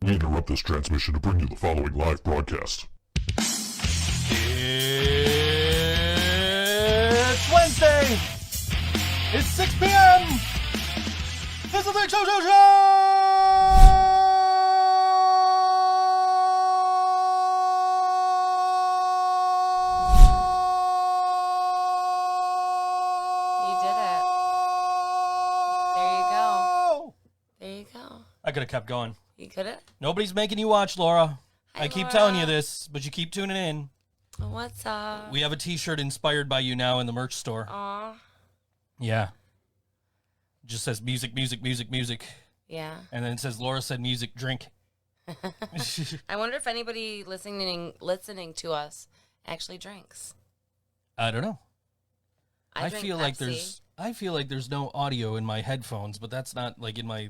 We interrupt this transmission to bring you the following live broadcast. It's Wednesday. It's 6 p.m. It's the ThinkSoJoE Show. I could have kept going. You could have? Nobody's making you watch, Laura. Hi, I keep Laura. telling you this, but you keep tuning in. What's up? We have a t-shirt inspired by you now in the merch store. Aw. Yeah. It just says music, music, music, music. Yeah. And then it says Laura said music, drink. I wonder if anybody listening to us actually drinks. I don't know. I feel like there's no audio in my headphones, but that's not like in my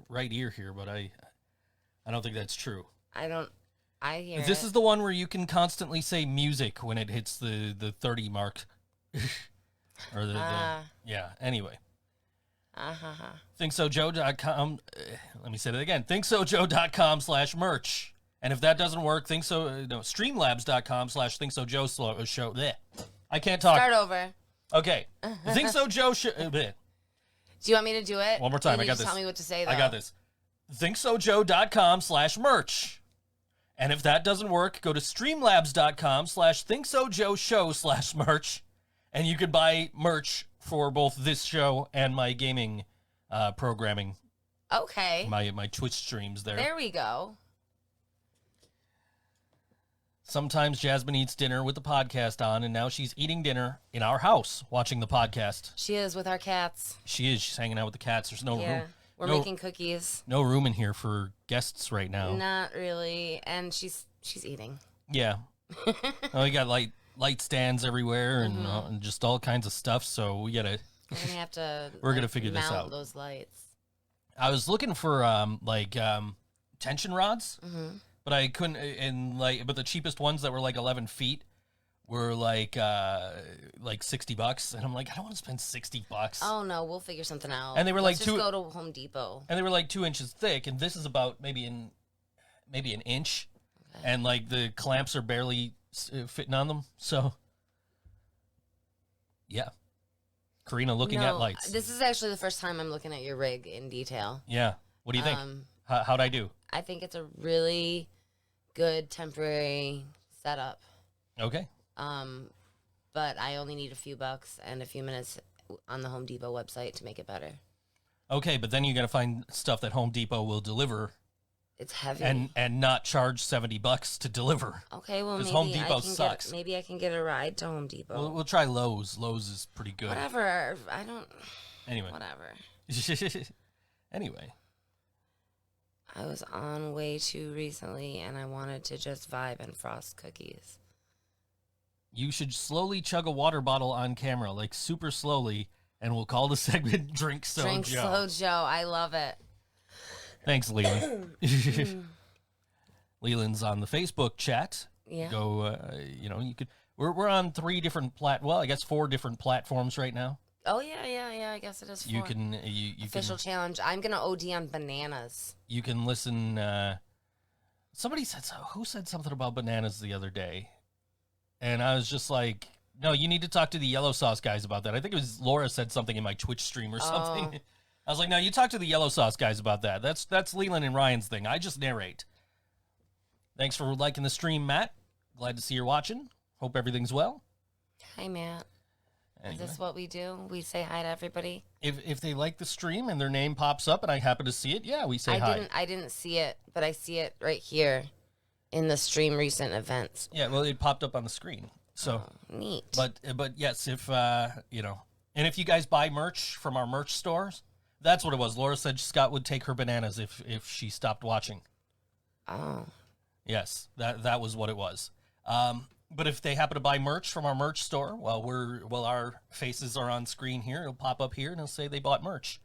right ear here, but I don't think that's true. I hear This is the one where you can constantly say music when it hits the 30 mark. Or yeah, anyway. ThinkSoJoe.com. Let me say that again. ThinkSoJoe.com/merch. And if that doesn't work, Streamlabs.com/ThinkSoJoE Show. Bleh. I can't talk. Start over. Okay. ThinkSoJoe Show. Do you want me to do it? One more time. I got this. Tell me what to say, though. I got this. ThinkSoJoe.com/merch. And if that doesn't work, go to Streamlabs.com/ThinkSoJoE Show/merch. And you could buy merch for both this show and my gaming programming. Okay. My Twitch streams there. There we go. Sometimes Jasmine eats dinner with the podcast on, and now she's eating dinner in our house, watching the podcast. She is with our cats. She is. She's hanging out with the cats. There's no room. We're making cookies. No room in here for guests right now. Not really. And she's eating. Yeah. We got light stands everywhere and just all kinds of stuff, so we gotta... We're gonna have to We're gonna figure this mount out. Those lights. I was looking for tension rods, but I couldn't. But the cheapest ones that were like 11 feet were like $60, and I'm like, I don't want to spend $60. Oh no, we'll figure something out. And they were Let's like just go to Home Depot. And they were like 2 inches thick, and this is about maybe an inch, and like the clamps are barely fitting on them. So, yeah. Karina looking at lights. This is actually the first time I'm looking at your rig in detail. Yeah. What do you think? How'd I do? I think it's a really good temporary setup. Okay. But I only need a few bucks and a few minutes on the Home Depot website to make it better. Okay, but then you got to find stuff that Home Depot will deliver. It's heavy. And not charge $70 to deliver. Okay, well, maybe Home Depot sucks. Maybe I can get a ride to Home Depot. We'll try Lowe's. Lowe's is pretty good. Whatever. I don't... Anyway. Whatever. Anyway. I was on way too recently, and I wanted to just vibe and frost cookies. You should slowly chug a water bottle on camera, like super slowly, and we'll call the segment Drink So Drink Joe. Slow Joe. I love it. Thanks, Leland. Leland's on the Facebook chat. Yeah. Go, you could. We're on 4 different platforms right now. Oh yeah. I guess it is. You can official challenge. I'm gonna OD on bananas. You can listen. Somebody said who said something about bananas the other day, and I was just like, no, you need to talk to the yellow sauce guys about that. I think it was Laura said something in my Twitch stream or something. I was like, no, you talk to the yellow sauce guys about that. That's Leland and Ryan's thing. I just narrate. Thanks for liking the stream, Matt. Glad to see you're watching. Hope everything's well. Hi, Matt. Anyway. Is this what we do? We say hi to everybody? If they like the stream and their name pops up and I happen to see it, yeah, we say hi. I didn't see it, but I see it right here in the stream recent events. Yeah, well, it popped up on the screen. So neat. But yes, if and if you guys buy merch from our merch stores, that's what it was. Laura said Scott would take her bananas if she stopped watching. Oh. Yes, that was what it was. But if they happen to buy merch from our merch store, while our faces are on screen here, it'll pop up here and it'll say they bought merch.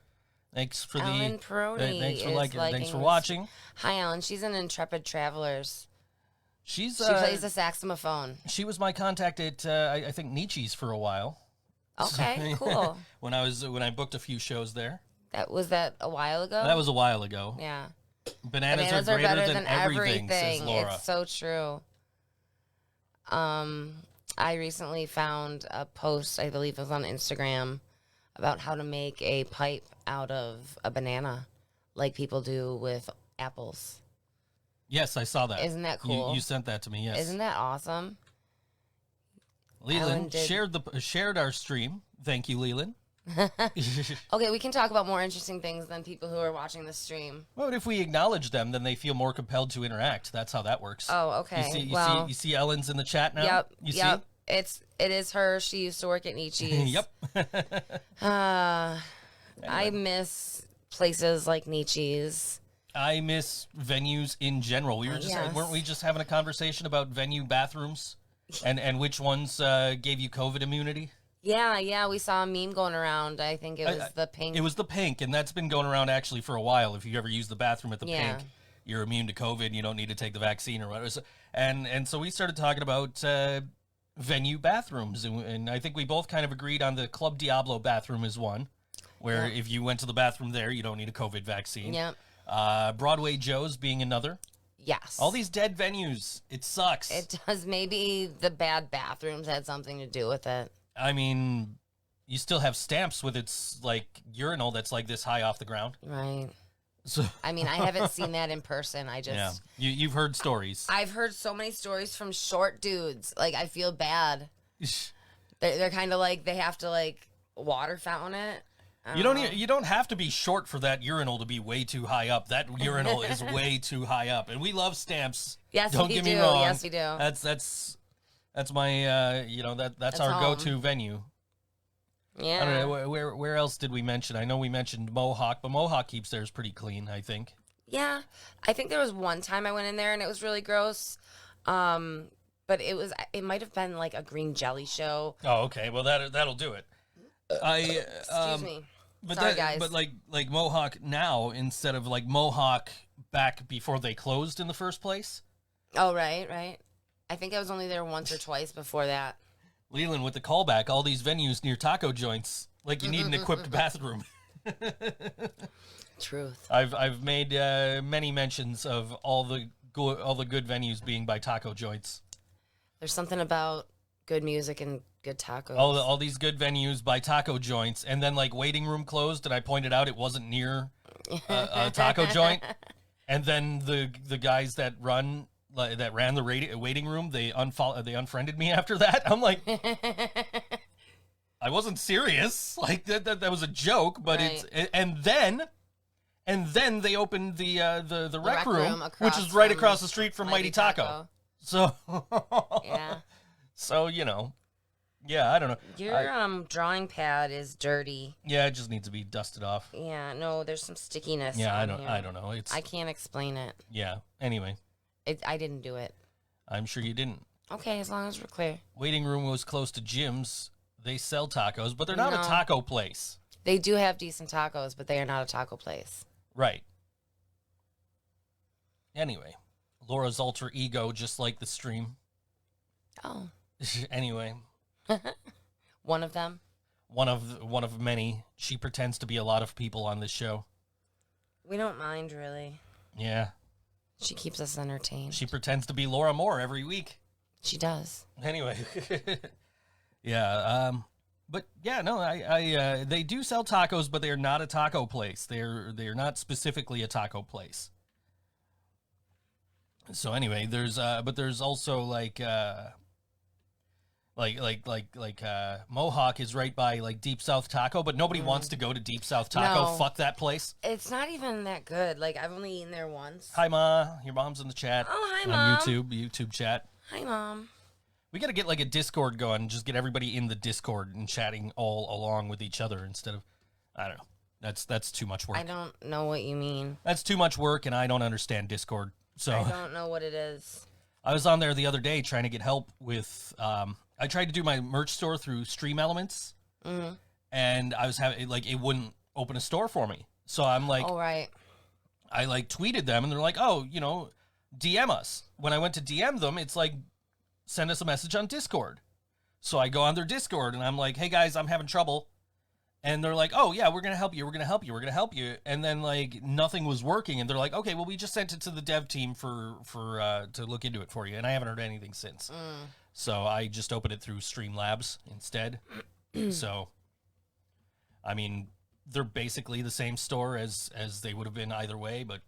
Thanks for Ellen Peroni thanks for liking thanks for watching. Hi, Ellen. She's an Intrepid Travelers. She plays the saxophone. She was my contact at I think Nietzsche's for a while. Okay, cool. when I booked a few shows there. Was that a while ago? That was a while ago. Yeah. Bananas are greater than everything, says Laura. It's so true. I recently found a post, I believe it was on Instagram, about how to make a pipe out of a banana, like people do with apples. Yes, I saw that. Isn't that cool? You sent that to me, yes. Isn't that awesome? Leland shared our stream. Thank you, Leland. Okay, we can talk about more interesting things than people who are watching the stream. Well, if we acknowledge them, then they feel more compelled to interact. That's how that works. Oh, okay. You see Ellen's in the chat now? Yep. You yep. see? It is her. She used to work at Nietzsche's. Yep. I miss places like Nietzsche's. I miss venues in general. We were weren't we just having a conversation about venue bathrooms and which ones gave you COVID immunity? Yeah, we saw a meme going around. I think it was the pink. It was the pink, and that's been going around actually for a while. If you ever use the bathroom at the pink, you're immune to COVID. You don't need to take the vaccine or whatever. And so we started talking about venue bathrooms, and I think we both kind of agreed on the Club Diablo bathroom is one, where if you went to the bathroom there, you don't need a COVID vaccine. Yep. Broadway Joe's being another. Yes. All these dead venues. It sucks. It does. Maybe the bad bathrooms had something to do with it. I mean, you still have Stamps with its like urinal that's like this high off the ground. Right. So I mean, I haven't seen that in person. I just you've heard stories. I've heard so many stories from short dudes. Like I feel bad. They're kind of like they have to like water fountain it. You don't have to be short for that urinal to be way too high up. That urinal is way too high up, and we love Stamps. Yes, don't we get do. me wrong. Yes, we do. That's my that's our home. go-to venue. Yeah. I don't know where else did we mention? I know we mentioned Mohawk, but Mohawk keeps theirs pretty clean, I think. Yeah, I think there was one time I went in there and it was really gross. But it might have been like a green jelly show. Oh, okay. Well, that'll do it. Excuse me. But Sorry, guys. But like Mohawk now instead of like Mohawk back before they closed in the first place. Oh, right. I think I was only there once or twice before that. Leland with the callback, all these venues near taco joints, like you need an equipped bathroom. Truth. I've made many mentions of all the good venues being by taco joints. There's something about good music and good tacos. All these good venues by taco joints, and then like waiting room closed, and I pointed out it wasn't near a taco joint, and then the guys that ran the waiting room, they unfriended me after that. I'm like, I wasn't serious. Like that was a joke, but right. and then they opened the rec room, which is right across the street from Mighty Taco. So yeah. So yeah, I don't know. Your drawing pad is dirty. Yeah, it just needs to be dusted off. Yeah, no, there's some stickiness. Yeah, on I don't know. I can't explain it. Yeah. Anyway, I didn't do it. I'm sure you didn't. Okay, as long as we're clear. Waiting room was close to Jim's. They sell tacos, but they're not a taco place. They do have decent tacos, but they are not a taco place. Right. Anyway, Laura's alter ego, just like the stream. Oh. Anyway. One of them? One of many. She pretends to be a lot of people on this show. We don't mind, really. Yeah. She keeps us entertained. She pretends to be Laura Moore every week. She does. Anyway. Yeah. But yeah, no, I they do sell tacos, but they're not a taco place. They're not specifically a taco place. So anyway, there's also like Mohawk is right by like Deep South Taco, but nobody wants to go to Deep South Taco. No. Fuck that place. It's not even that good. Like I've only eaten there once. Hi, Ma. Your mom's in the chat. Oh, hi, on Mom. YouTube chat. Hi, Mom. We got to get like a Discord going and just get everybody in the Discord and chatting all along with each other instead of, I don't know. That's too much work. I don't know what you mean. That's too much work, and I don't understand Discord. So I don't know what it is. I was on there the other day trying to get help with. I tried to do my merch store through Stream Elements, and I was having like it wouldn't open a store for me. So I'm like, oh right. I like tweeted them, and they're like, oh, DM us. When I went to DM them, it's like, send us a message on Discord. So I go on their Discord, and I'm like, hey guys, I'm having trouble. And they're like, oh, yeah, we're going to help you. We're going to help you. We're going to help you. And then, like, nothing was working. And they're like, okay, well, we just sent it to the dev team to look into it for you. And I haven't heard anything since. So I just opened it through Streamlabs instead. So, I mean, they're basically the same store as they would have been either way. But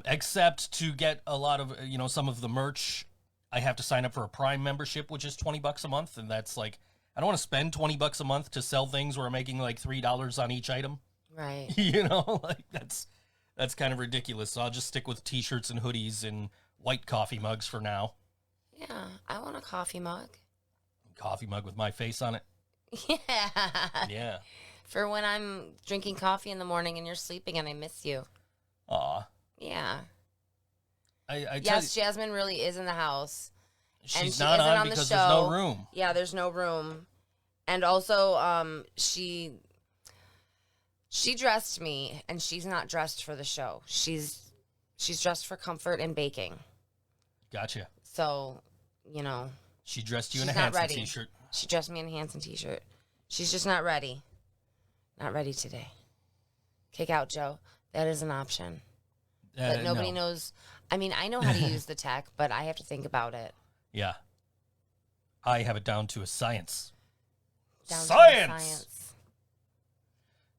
except to get a lot of, some of the merch, I have to sign up for a Prime membership, which is $20 a month. And that's like, I don't want to spend $20 a month to sell things where I'm making like $3 on each item. Right. Like that's kind of ridiculous. So I'll just stick with t-shirts and hoodies and white coffee mugs for now. Yeah, I want a coffee mug. Coffee mug with my face on it. Yeah. Yeah. For when I'm drinking coffee in the morning and you're sleeping and I miss you. Aw. Yeah. I yes, Jasmine really is in the house. She's she not isn't on the because show. there's no room. Yeah, there's no room. And also, she dressed me, and she's not dressed for the show. She's dressed for comfort and baking. Gotcha. So, She dressed you in a she's not Hanson ready. t-shirt. She dressed me in a Hanson t-shirt. She's just not ready. Not ready today. Kick out, Joe. That is an option. But nobody knows. I mean, I know how to use the tech, but I have to think about it. Yeah. I have it down to a science. Down to a Science!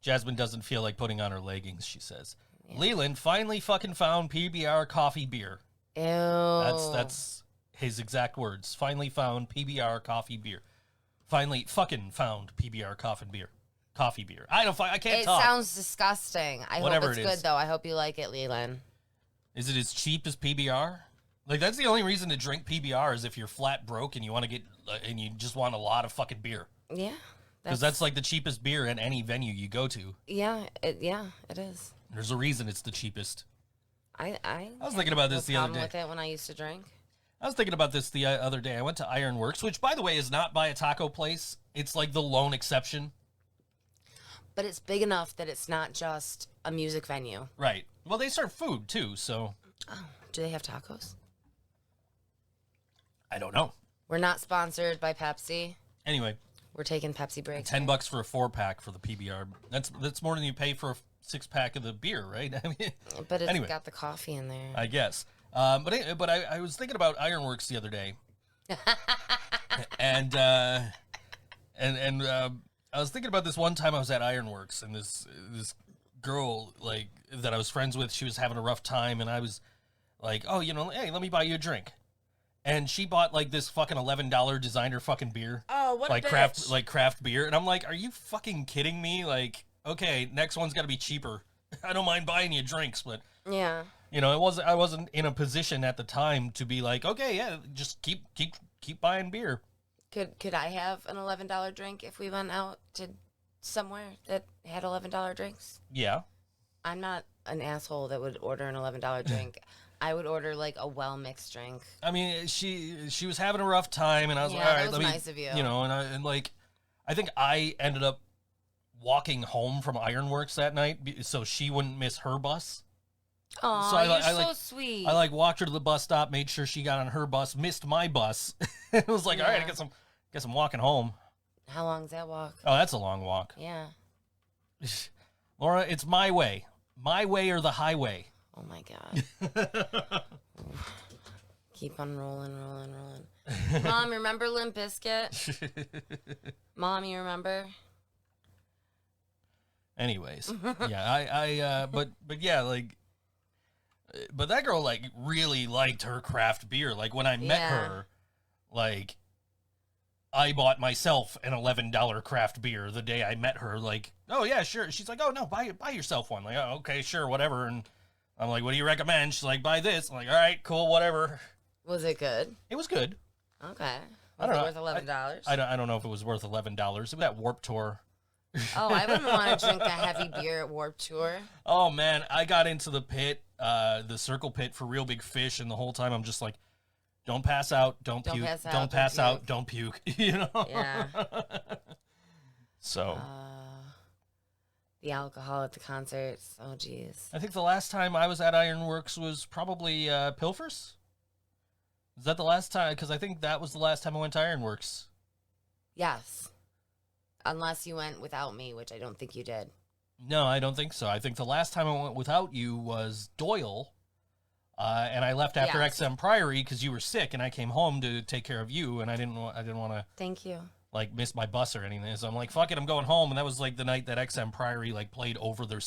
Jasmine doesn't feel like putting on her leggings, she says. Yeah. Leland finally fucking found PBR coffee beer. Ew. That's his exact words. Finally found PBR coffee beer. Finally fucking found PBR coffee beer. I can't talk. It sounds disgusting. I Whatever hope it's good, though. I hope you like it, Leland. Is it as cheap as PBR? Like, that's the only reason to drink PBR is if you're flat broke and you want to get, and you just want a lot of fucking beer. Yeah. Because that's like the cheapest beer in any venue you go to. Yeah, it is. There's a reason it's the cheapest. I was thinking about this the other day. With it when I used to drink. I was thinking about this the other day. I went to Ironworks, which, by the way, is not by a taco place. It's like the lone exception. But it's big enough that it's not just a music venue. Right. Well, they serve food, too, so... Oh, do they have tacos? I don't know. We're not sponsored by Pepsi. Anyway. We're taking Pepsi breaks. $10 for a 4-pack for the PBR. That's more than you pay for a 6-pack of the beer, right? I mean, but it's got the coffee in there. I guess. But I was thinking about Ironworks the other day. and I was thinking about this one time I was at Ironworks, and this girl, like, that I was friends with, she was having a rough time, and I was like, oh, hey, let me buy you a drink. And she bought, like, this fucking $11 designer fucking beer. Oh, what like a bitch. craft beer. And I'm like, are you fucking kidding me? Like, okay, next one's got to be cheaper. I don't mind buying you drinks, but... Yeah. I wasn't in a position at the time to be like, okay, yeah, just keep buying beer. Could I have an $11 drink if we went out to somewhere that had $11 drinks? Yeah. I'm not an asshole that would order an $11 drink. I would order like a well-mixed drink. I mean, she was having a rough time, and I was like, all right, let me, nice of you. I think I ended up walking home from Ironworks that night so she wouldn't miss her bus. Oh, so you're so sweet. I walked her to the bus stop, made sure she got on her bus, missed my bus. It was like, all right, I guess I'm walking home. How long's that walk? Oh, that's a long walk. Yeah. Laura, it's my way or the highway. Oh my God. Keep on rolling. Mom, remember Limp Bizkit? Mom, you remember? Anyways, yeah, but yeah, like, but that girl, like, really liked her craft beer. Like, when I met her, like, I bought myself an $11 craft beer the day I met her. Like, oh yeah, sure. She's like, oh no, buy yourself one. Like, oh, okay, sure, whatever. And I'm like, what do you recommend? She's like, buy this. I'm like, all right, cool, whatever. Was it good? It was good. Okay. Was it worth $11? I don't know if it was worth $11. It was that Warped Tour. Oh, I wouldn't want to drink a heavy beer at Warped Tour. Oh man, I got into the pit, the circle pit for Real Big Fish, and the whole time I'm just like, don't pass out, don't puke, don't pass out, don't puke. Yeah. So. The alcohol at the concerts. Oh, geez. I think the last time I was at Ironworks was probably Pilfers. Is that the last time? Because I think that was the last time I went to Ironworks. Yes. unless you went without me, which I don't think you did. No, I don't think so. I think the last time I went without you was Doyle, and I left after Yes. XM Priory because you were sick, and I came home to take care of you, and I didn't want to Thank you. like miss my bus or anything. So I'm like, fuck it, I'm going home. And that was like the night that XM Priory like played over their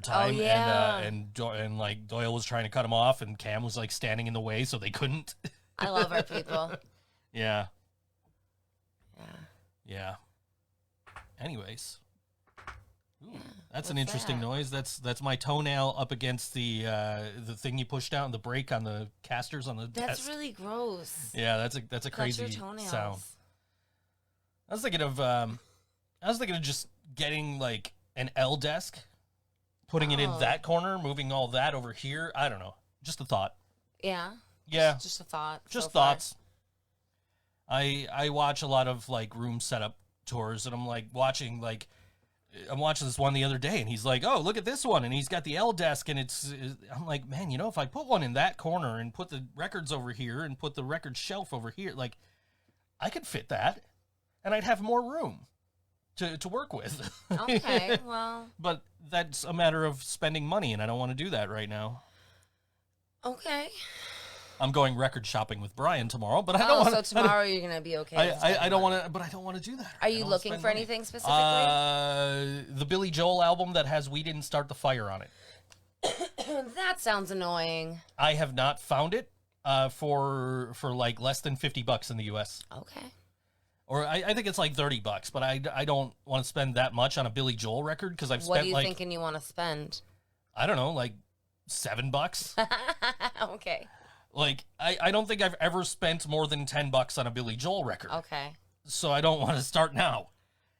time, yeah. and like Doyle was trying to cut him off, and Cam was like standing in the way, so they couldn't. I love our people. Yeah. Yeah. Yeah. Anyways. Ooh, Yeah, that's an what's interesting that? noise. That's my toenail up against the thing you push down, the brake on the casters on the That's desk. really gross. Yeah, that's a Cut crazy your toenails. sound. I was thinking of just getting like an L desk, putting it in Oh. that corner, moving all that over here. I don't know. Just a thought. Yeah. Yeah. Just a thought. Just so far. thoughts. I watch a lot of like room setup tours, and I'm watching this one the other day, and he's like, "Oh, look at this one," and he's got the L desk, and I'm like, man, if I put one in that corner and put the records over here and put the record shelf over here, like, I could fit that, and I'd have more room to work with. Okay. Well. But that's a matter of spending money, and I don't want to do that right now. Okay. I'm going record shopping with Brian tomorrow, but I don't want So tomorrow you're gonna be okay. with I spending don't money. want to, but I don't want to do that. Are I you don't wanna looking spend for money. anything specifically? The Billy Joel album that has "We Didn't Start the Fire" on it. That sounds annoying. I have not found it for like less than $50 in the U.S. Okay. Or I think it's like $30, but I don't want to spend that much on a Billy Joel record because I've What spent are you like thinking you want to spend? I don't know, like $7. Okay. Like I don't think I've ever spent more than $10 on a Billy Joel record. Okay. So I don't want to start now.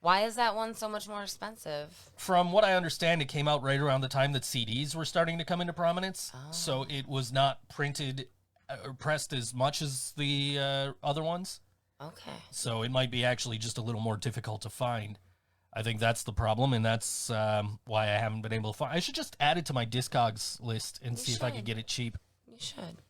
Why is that one so much more expensive? From what I understand, it came out right around the time that CDs were starting to come into prominence. Oh. So it was not printed or pressed as much as the other ones. Okay. So it might be actually just a little more difficult to find. I think that's the problem, and that's why I haven't been able to find. I should just add it to my Discogs list and You see if I could should. get it cheap. You should.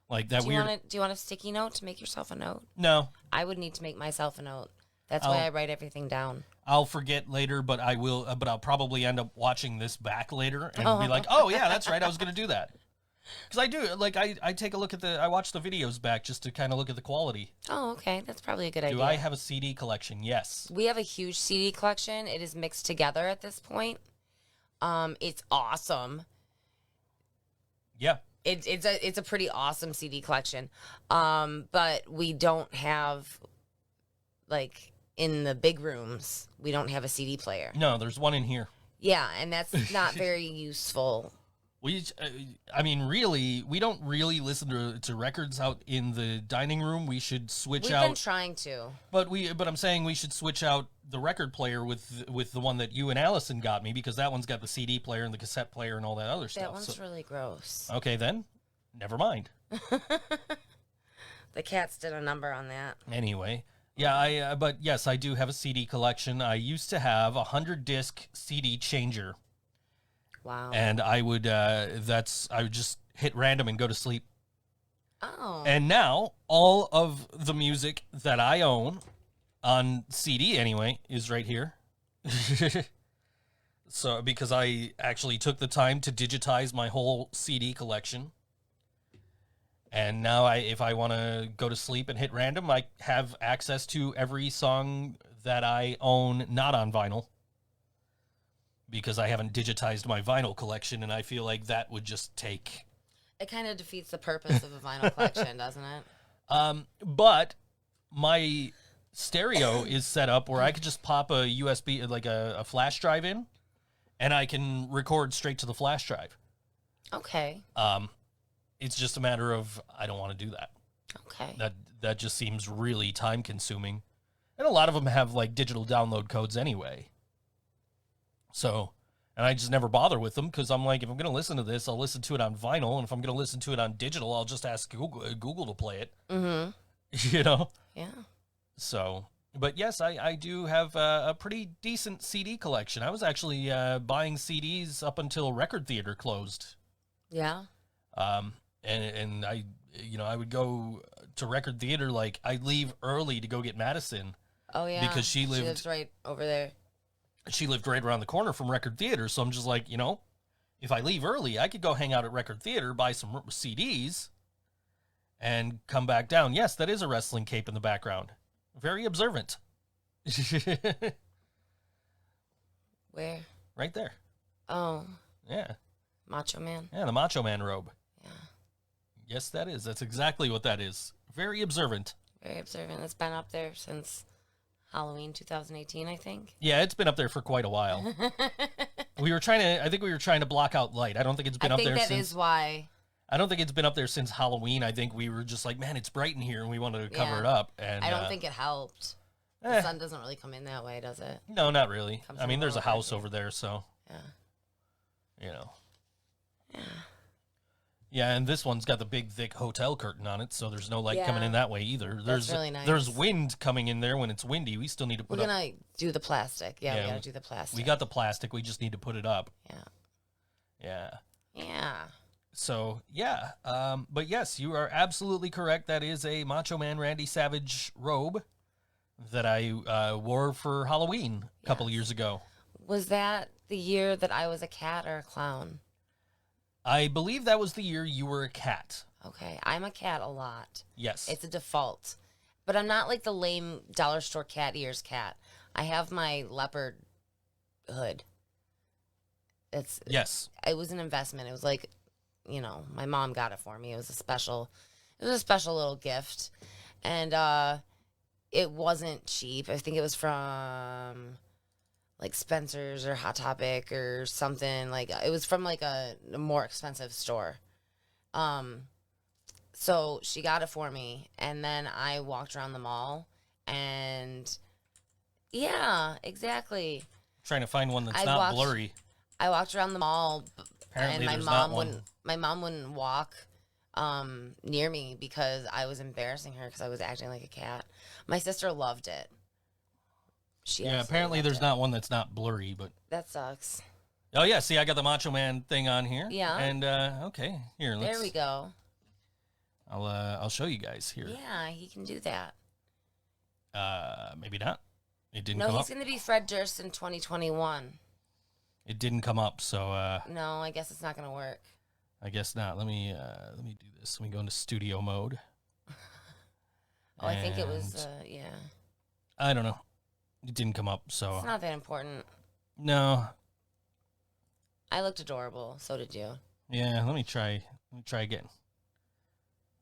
Like that Do you weird. want a sticky note to make yourself a note? No, I would need to make myself a note. That's why I'll- I write everything down. I'll forget later, but I will. But I'll probably end up watching this back later and Oh. be like, "Oh yeah, that's right. I was going to do that." Because I do. Like I take a look at I watch the videos back just to kind of look at the quality. Oh, okay. That's probably a good Do idea. I have a CD collection? Yes. We have a huge CD collection. It is mixed together at this point. It's awesome. Yeah. It's a pretty awesome CD collection. But we don't have, like, in the big rooms, we don't have a CD player. No, there's one in here. Yeah, and that's not very useful. I mean, really, we don't really listen to records out in the dining room. We should switch We've out. been trying to. But I'm saying we should switch out the record player with the one that you and Allison got me, because that one's got the CD player and the cassette player and all that other That stuff. one's So- really gross. okay, then, never mind. The cats did a number on that. Anyway, yeah, but yes, I do have a CD collection. I used to have a 100-disc CD changer, Wow. and I would just hit random and go to sleep. Oh. And now all of the music that I own on CD anyway is right here. So because I actually took the time to digitize my whole CD collection. And now if I want to go to sleep and hit random, I have access to every song that I own not on vinyl, because I haven't digitized my vinyl collection, and I feel like that would just take... It kind of defeats the purpose of a vinyl collection, doesn't it? But my stereo is set up where I could just pop a USB, like a flash drive in, and I can record straight to the flash drive. Okay. It's just a matter of I don't want to do that. Okay. That just seems really time consuming. And a lot of them have like digital download codes anyway. So, and I just never bother with them, because I'm like, if I'm going to listen to this, I'll listen to it on vinyl, and if I'm going to listen to it on digital, I'll just ask Google to play it. Mm-hmm. You know? Yeah. So, but yes, I do have a pretty decent CD collection. I was actually buying CDs up until Record Theater closed. Yeah. And I would go to Record Theater, like I'd leave early to go get Madison, Oh, yeah. Because she lives right over there. She lived right around the corner from Record Theater. So I'm just like, if I leave early, I could go hang out at Record Theater, buy some CDs, and come back down. Yes, that is a wrestling cape in the background. Very observant. Where? Right there. Oh. Yeah. Macho Man? Yeah, the Macho Man robe. Yeah. Yes, that is. That's exactly what that is. Very observant. Very observant. It's been up there since Halloween 2018, I think. Yeah, it's been up there for quite a while. I think we were trying to block out light. I don't think it's been up there since. I think that is why. I don't think it's been up there since Halloween. I think we were just like, man, it's bright in here, and we wanted to cover it up. And I don't think it helped. The sun doesn't really come in that way, does it? No, not really. I mean, there's a house over there, so. Yeah. Yeah. Yeah, and this one's got the big, thick hotel curtain on it, so there's no light coming in that way either. That's really nice. There's wind coming in there when it's windy. We still need to put We're going to do the plastic. Yeah, we got to do the plastic. We got the plastic. We just need to put it up. Yeah. Yeah. So, yeah. But yes, you are absolutely correct. That is a Macho Man Randy Savage robe that I wore for Halloween a couple of years ago. Was that the year that I was a cat or a clown? I believe that was the year you were a cat. Okay. I'm a cat a lot. Yes. It's a default. But I'm not like the lame dollar store cat ears cat. I have my leopard hood. Yes. It was an investment. It was like, my mom got it for me. It was a special little gift. And it wasn't cheap. I think it was from like Spencer's or Hot Topic or something. Like it was from like a more expensive store. So she got it for me, and then I walked around the mall, and yeah, exactly. Trying to find one that's not blurry. I walked around the mall, Apparently and my mom wouldn't walk near me because I was embarrassing her because I was acting like a cat. My sister loved it. Apparently there's not one that's not blurry, but that sucks. Oh yeah, see, I got the Macho Man thing on here. Yeah. And okay, here. There we go. I'll show you guys here. Yeah, he can do that. Maybe not. It didn't. No, come he's up. going to be Fred Durst in 2021. It didn't come up, so. No, I guess it's not going to work. I guess not. Let me do this. Let me go into studio mode. I think it was. Yeah. I don't know. It didn't come up, so. It's not that important. No. I looked adorable. So did you. Yeah. Let me try again.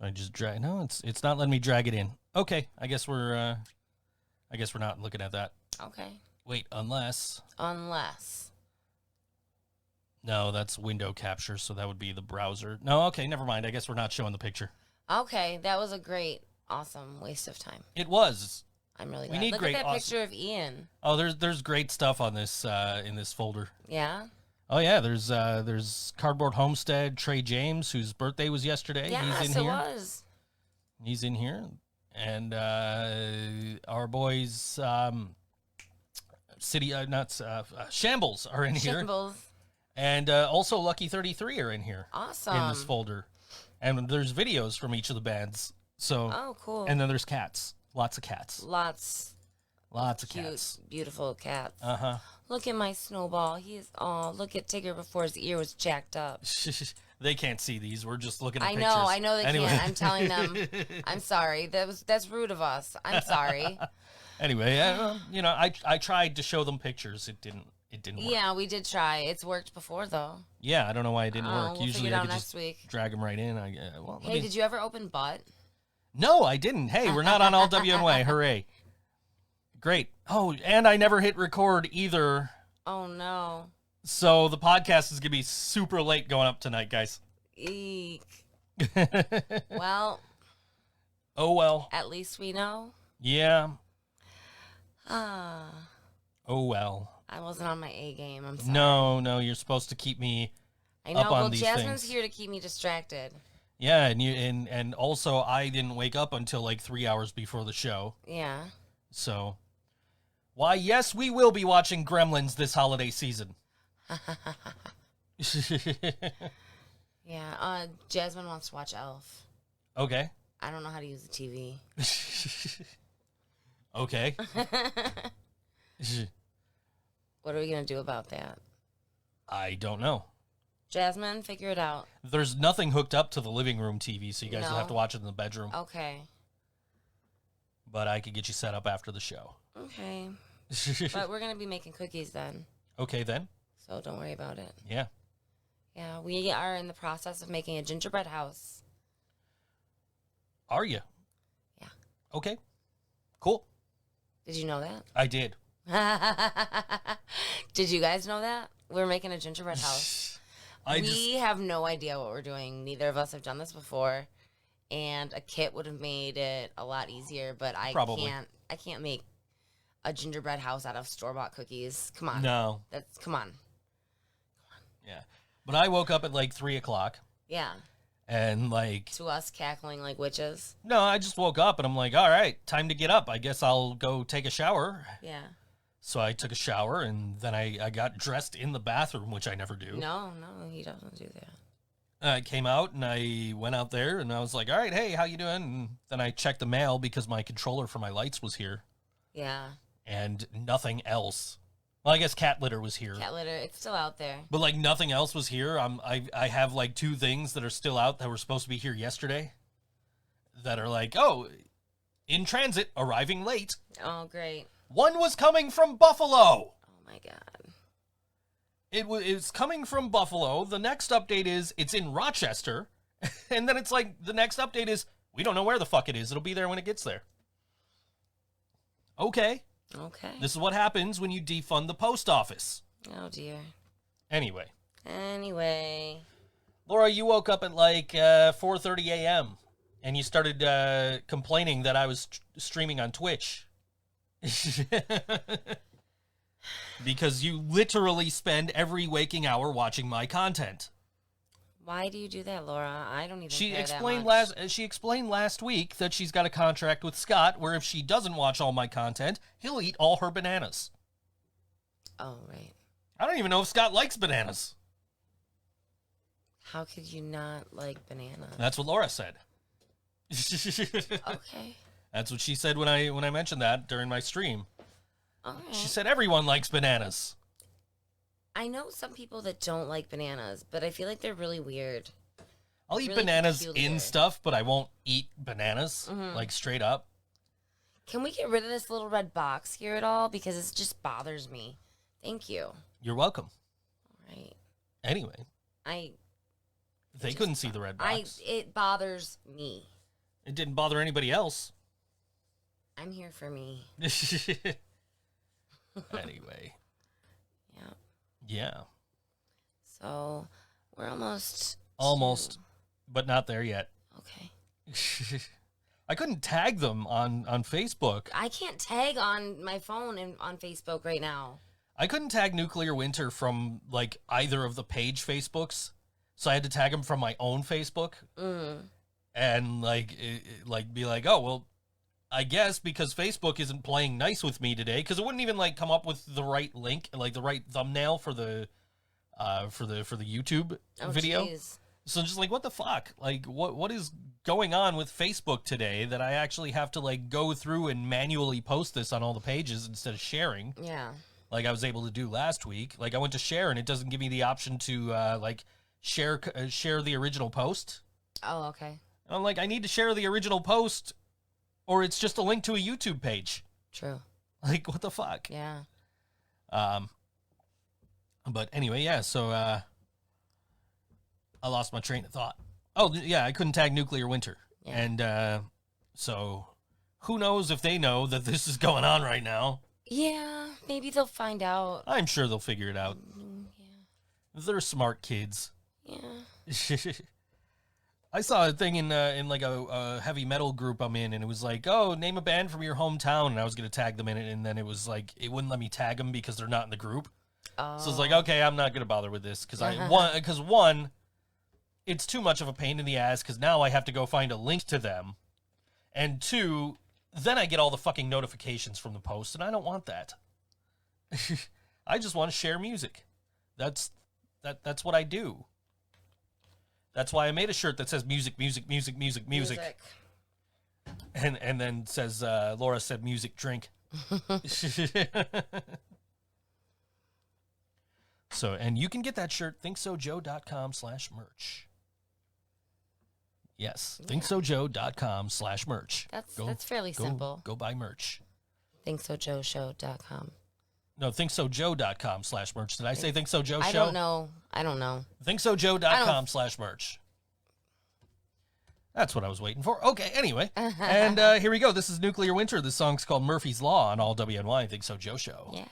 I just drag. No, it's not letting me drag it in. Okay. I guess we're not looking at that. Okay. Wait, unless. No, that's window capture, so that would be the browser. No, okay, never mind. I guess we're not showing the picture. Okay, that was a great, awesome waste of time. It was. I'm really glad. We need Look great, at that awesome. picture of Ian. Oh, there's great stuff on this in this folder. Yeah. Oh yeah, there's Cardboard Homestead, Trey James, whose birthday was yesterday. Yes, He's in here. it was. He's in here, and our boys, Shambles are in here. Shambles. And also Lucky 33 are in here. Awesome. In this folder. And there's videos from each of the bands. So. Oh, cool. And then there's cats. Lots of cats. Lots of cute, cats. Beautiful cats. Uh-huh. Look at my Snowball. Look at Tigger before his ear was jacked up. They can't see these. We're just looking at pictures. I know they can't. I'm telling them. I'm sorry. That's rude of us. I'm sorry. Anyway, I tried to show them pictures. It didn't work. Yeah, we did try. It's worked before, though. Yeah, I don't know why it didn't work. We'll Usually figure it I out could next just week. drag them right in. Hey, did you ever open Butt? No, I didn't. Hey, we're not on all WNY. Hooray. Great. Oh, and I never hit record either. Oh, no. So the podcast is going to be super late going up tonight, guys. Eek. Well. Oh, well. At least we know. Yeah. Ah. Oh, well. I wasn't on my A game. I'm sorry. No, you're supposed to keep me up on these Jasmine's things. here to keep me distracted. Yeah, and also I didn't wake up until like 3 hours before the show. Yeah. So, why, yes, we will be watching Gremlins this holiday season. Yeah, Jasmine wants to watch Elf. Okay. I don't know how to use the TV. Okay. What are we going to do about that? I don't know. Jasmine, figure it out. There's nothing hooked up to the living room TV, so you guys will have to watch it in the bedroom. Okay. But I could get you set up after the show. Okay. But we're going to be making cookies then. Okay, then. So don't worry about it. Yeah. Yeah, we are in the process of making a gingerbread house. Are you? Yeah. Okay. Cool. Did you know that? I did. Did you guys know that? We're making a gingerbread house. We have no idea what we're doing. Neither of us have done this before. And a kit would have made it a lot easier, but I can't make a gingerbread house out of store-bought cookies. Come on. No. Come on. Yeah. But I woke up at like 3 o'clock. Yeah. And like... To us cackling like witches. No, I just woke up and I'm like, all right, time to get up. I guess I'll go take a shower. Yeah. So I took a shower and then I got dressed in the bathroom, which I never do. No, he doesn't do that. I came out and I went out there and I was like, all right, hey, how you doing? And then I checked the mail because my controller for my lights was here. Yeah. And nothing else. Well, I guess cat litter was here. Cat litter, it's still out there. But like nothing else was here. I have like 2 things that are still out that were supposed to be here yesterday. That are like, oh, in transit, arriving late. Oh, great. One was coming from Buffalo. Oh my God. It's coming from Buffalo. The next update is it's in Rochester. And then it's like the next update is we don't know where the fuck it is. It'll be there when it gets there. Okay. This is what happens when you defund the post office. Oh dear. Anyway. Laura, you woke up at like 4:30 a.m. and you started complaining that I was streaming on Twitch. Because you literally spend every waking hour watching my content. Why do you do that, Laura? I don't even She care explained that much. She explained last week that she's got a contract with Scott where if she doesn't watch all my content, he'll eat all her bananas. Oh, right. I don't even know if Scott likes bananas. How could you not like bananas? That's what Laura said. Okay. That's what she said when I mentioned that during my stream. All right. She said everyone likes bananas. I know some people that don't like bananas, but I feel like they're really weird. I'll eat really bananas peculiar. in stuff, but I won't eat bananas, like straight up. Can we get rid of this little red box here at all? Because it just bothers me. Thank you. You're welcome. All right. Anyway. They couldn't see the red box. It bothers me. It didn't bother anybody else. I'm here for me. Anyway. Yeah. Yeah. So, we're almost, but not there yet. Okay. I couldn't tag them on Facebook. I can't tag on my phone and on Facebook right now. I couldn't tag Nuclear Winter from, like, either of the page Facebooks, so I had to tag him from my own Facebook. And, like, be like, oh, well, I guess because Facebook isn't playing nice with me today, because it wouldn't even, like, come up with the right link, like, the right thumbnail for the YouTube video. Geez. So just like, what the fuck? Like, what is going on with Facebook today that I actually have to, like, go through and manually post this on all the pages instead of sharing? Yeah. Like I was able to do last week. Like, I went to share, and it doesn't give me the option to, like, share the original post. Oh, okay. And I'm like, I need to share the original post, or it's just a link to a YouTube page. True. Like, what the fuck? Yeah. But anyway, yeah, so, I lost my train of thought. Oh, yeah, I couldn't tag Nuclear Winter. Yeah. And, so, who knows if they know that this is going on right now? Yeah, maybe they'll find out. I'm sure they'll figure it out. Yeah. They're smart kids. Yeah. I saw a thing in like a heavy metal group I'm in, and it was like, oh, name a band from your hometown, and I was going to tag them in it, and then it was like, it wouldn't let me tag them because they're not in the group. Oh. So it's like, okay, I'm not going to bother with this, because one, it's too much of a pain in the ass, because now I have to go find a link to them, and 2, then I get all the fucking notifications from the post, and I don't want that. I just want to share music. That's what I do. That's why I made a shirt that says music, music, music, music, music. And then says, Laura said music drink. So, and you can get that shirt, ThinkSoJoe.com/merch. Yes, ThinkSoJoe.com/merch. That's fairly simple. Go buy merch. ThinkSoJoeShow.com. No, ThinkSoJoe.com/merch. Did I say ThinkSoJoe Show? I don't know. ThinkSoJoe.com/merch. That's what I was waiting for. Okay, anyway. And here we go. This is Nuclear Winter. The song's called Murphy's Law on all WNY. Think So Joe Show. Yeah.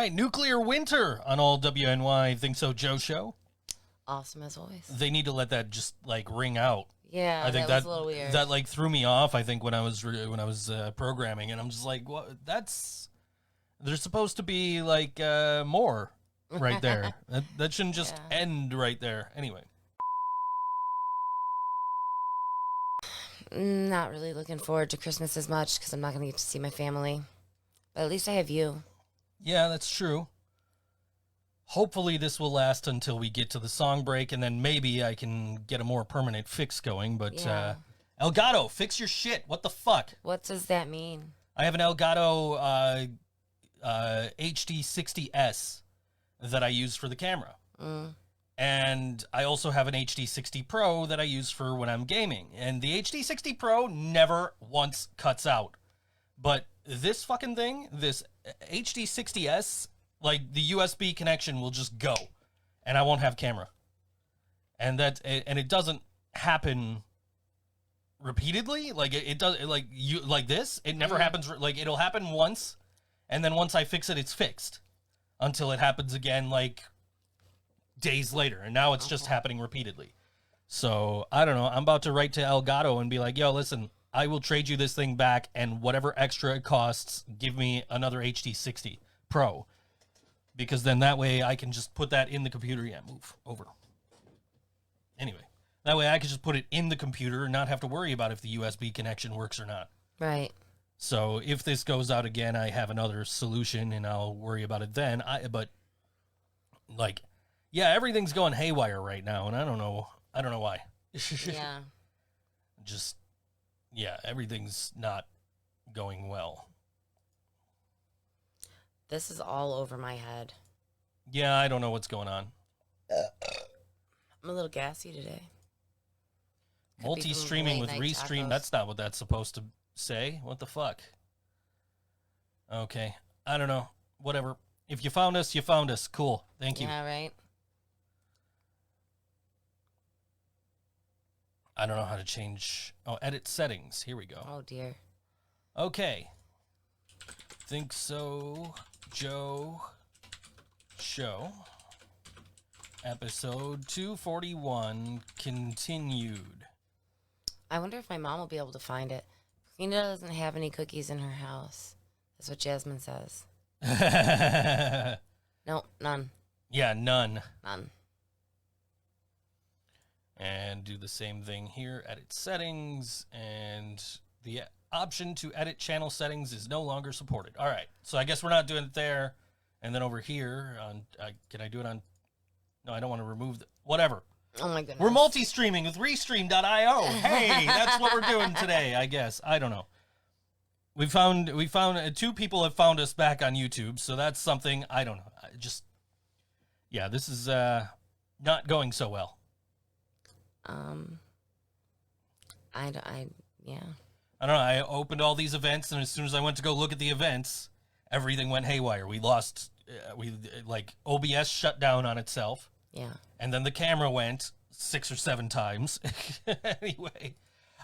right, Nuclear Winter on all WNY ThinkSoJoE Show. Awesome as always. They need to let that just like ring out. Yeah, I think that was a little weird. That like threw me off. I think when I was programming, and I'm just like, what? There's supposed to be like more right there. that shouldn't just end right there. Anyway. Not really looking forward to Christmas as much because I'm not going to get to see my family. But at least I have you. Yeah, that's true. Hopefully this will last until we get to the song break, and then maybe I can get a more permanent fix going. But Elgato, fix your shit. What the fuck? What does that mean? I have an Elgato HD60S that I use for the camera. And I also have an HD60 Pro that I use for when I'm gaming. And the HD60 Pro never once cuts out. But this fucking thing, this HD60S, like the USB connection will just go. And I won't have camera. And it doesn't happen repeatedly. Like it does, like this. It never happens. Like it'll happen once. And then once I fix it, it's fixed. Until it happens again, like days later, and now it's just happening repeatedly. So I don't know. I'm about to write to Elgato and be like, yo, listen, I will trade you this thing back, and whatever extra it costs, give me another HD60 Pro, because then that way I can just put that in the computer. Yeah, move over. Anyway, that way I can just put it in the computer and not have to worry about if the USB connection works or not. Right. So if this goes out again, I have another solution, and I'll worry about it then. Yeah, everything's going haywire right now, and I don't know why. Yeah. Everything's not going well. This is all over my head. Yeah, I don't know what's going on. I'm a little gassy today. Multi-streaming with Restream, tacos. That's not what that's supposed to say. What the fuck? Okay, I don't know. Whatever. If you found us, you found us. Cool. Thank you. Yeah, right. I don't know how to change. Oh, edit settings. Here we go. Oh, dear. Okay. ThinkSoJoE Show. Episode 241 continued. I wonder if my mom will be able to find it. Christina doesn't have any cookies in her house. That's what Jasmine says. No, none. Yeah, none. None. And do the same thing here, edit settings, and the option to edit channel settings is no longer supported. All right, so I guess we're not doing it there. And then over here, can I do it on? No, I don't want to remove whatever. Oh my goodness. We're multi-streaming with Restream.io. Hey, that's what we're doing today, I guess. I don't know. We found 2 people have found us back on YouTube, so that's something. I don't know. This is not going so well. I don't know. I opened all these events, and as soon as I went to go look at the events, everything went haywire. We lost, OBS shut down on itself. Yeah. And then the camera went 6 or 7 times. Anyway,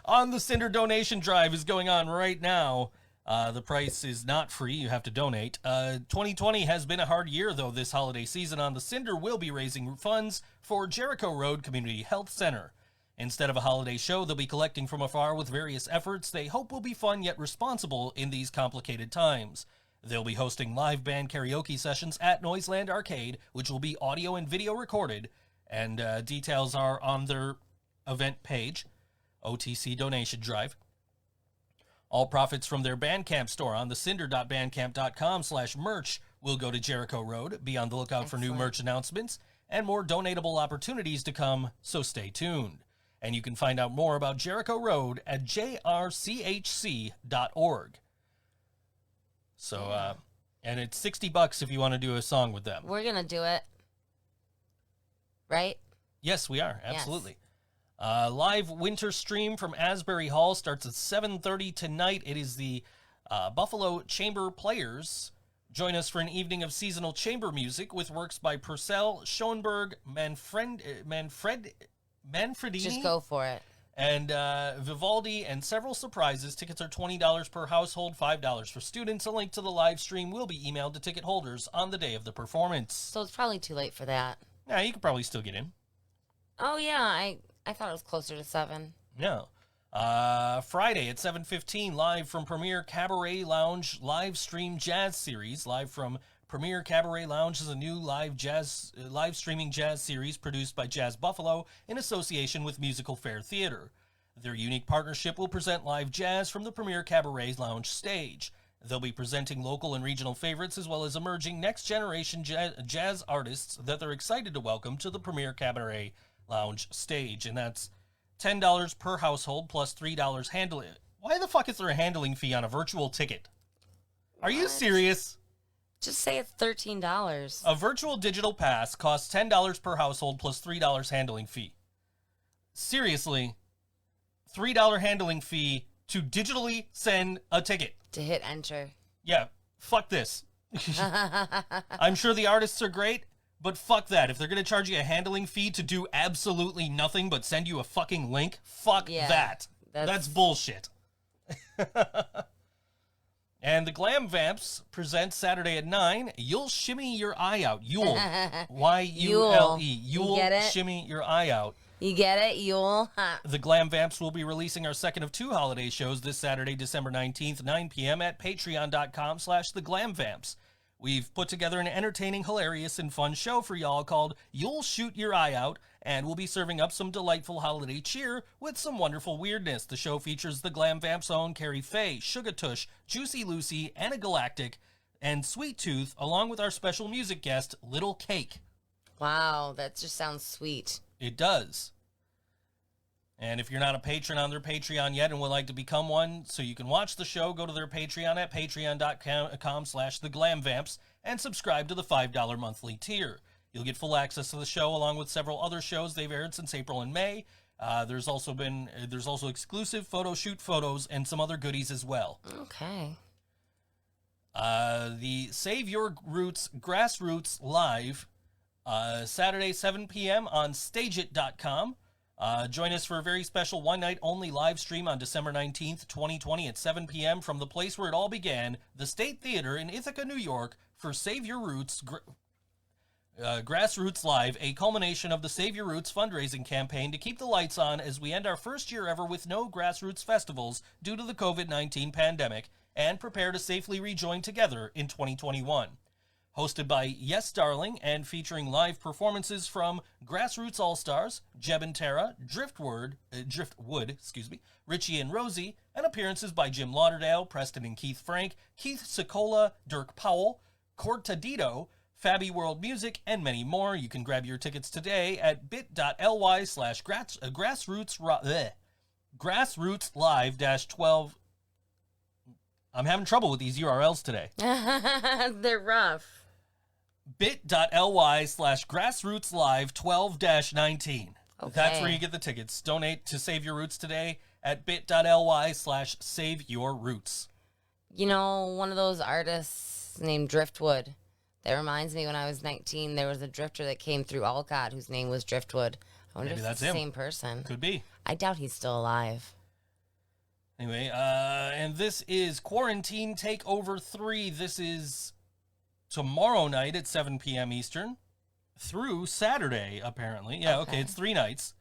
on the Cinder donation drive is going on right now. The price is not free. You have to donate. 2020 has been a hard year, though, this holiday season. On the Cinder, we'll be raising funds for Jericho Road Community Health Center. Instead of a holiday show, they'll be collecting from afar with various efforts they hope will be fun yet responsible in these complicated times. They'll be hosting live band karaoke sessions at Noiseland Arcade, which will be audio and video recorded, and details are on their event page, OTC Donation Drive. All profits from their Bandcamp store on the cinder.bandcamp.com/merch will go to Jericho Road. Be on the lookout for new merch announcements and more donatable opportunities to come, so stay tuned. And you can find out more about Jericho Road at jrchc.org. So, and it's $60 if you want to do a song with them. We're going to do it. Right? Yes, we are. Absolutely. Yes. Live winter stream from Asbury Hall starts at 7:30 tonight. It is the Buffalo Chamber Players. Join us for an evening of seasonal chamber music with works by Purcell, Schoenberg, Manfredini. Just go for it. And Vivaldi and several surprises. Tickets are $20 per household, $5 for students. A link to the live stream will be emailed to ticket holders on the day of the performance. So it's probably too late for that. Yeah, you could probably still get in. Oh, yeah. I thought it was closer to 7. No. Friday at 7:15, live from Premier Cabaret Lounge live stream jazz series. Live from Premier Cabaret Lounge is a new live streaming jazz series produced by Jazz Buffalo in association with Musical Fair Theater. Their unique partnership will present live jazz from the Premier Cabaret Lounge stage. They'll be presenting local and regional favorites as well as emerging next-generation jazz artists that they're excited to welcome to the Premier Cabaret Lounge stage. And that's $10 per household plus $3 handling. Why the fuck is there a handling fee on a virtual ticket? Are you serious? Just say it's $13. A virtual digital pass costs $10 per household plus $3 handling fee. Seriously, $3 handling fee to digitally send a ticket. To hit enter. Yeah, fuck this. I'm sure the artists are great, but fuck that. If they're going to charge you a handling fee to do absolutely nothing but send you a fucking link, fuck that. That's bullshit. And the Glam Vamps present Saturday at 9. You'll shimmy your eye out. Yule. Y-U-L-E. You'll shimmy your eye out. You get it? Yule. The Glam Vamps will be releasing our second of 2 holiday shows this Saturday, December 19th, 9 p.m. at patreon.com/theglamvamps. We've put together an entertaining, hilarious, and fun show for y'all called You'll Shoot Your Eye Out, and we'll be serving up some delightful holiday cheer with some wonderful weirdness. The show features the Glam Vamps' own Carrie Faye, Sugatush, Juicy Lucy, Anna Galactic, and Sweet Tooth, along with our special music guest, Little Cake. Wow, that just sounds sweet. It does. And if you're not a patron on their Patreon yet and would like to become one so you can watch the show, go to their Patreon at patreon.com/theglamvamps and subscribe to the $5 monthly tier. You'll get full access to the show along with several other shows they've aired since April and May. There's also exclusive photo shoot photos and some other goodies as well. Okay. The Save Your Roots Grassroots Live, Saturday 7 p.m. on stageit.com. Join us for a very special one-night-only live stream on December 19th, 2020 at 7 p.m. from the place where it all began, the State Theater in Ithaca, New York, for Save Your Roots Grassroots Live, a culmination of the Save Your Roots fundraising campaign to keep the lights on as we end our first year ever with no grassroots festivals due to the COVID-19 pandemic and prepare to safely rejoin together in 2021. Hosted by Yes Darling and featuring live performances from Grassroots All-Stars, Jeb and Tara, Driftwood, Richie and Rosie, and appearances by Jim Lauderdale, Preston and Keith Frank, Keith Sicola, Dirk Powell, Cortadito, Fabby World Music, and many more. You can grab your tickets today at bit.ly/grassrootslive-12. I'm having trouble with these URLs today. They're rough. bit.ly/grassrootslive-12-19. Okay. That's where you get the tickets. Donate to Save Your Roots today at bit.ly/saveyourroots. You know, one of those artists named Driftwood, that reminds me when I was 19, there was a drifter that came through Alcott whose name was Driftwood. I wonder if it's the same person. Could be. I doubt he's still alive. Anyway, and this is Quarantine Takeover 3. This is tomorrow night at 7 p.m. Eastern through Saturday, apparently. Yeah, okay, it's 3 nights.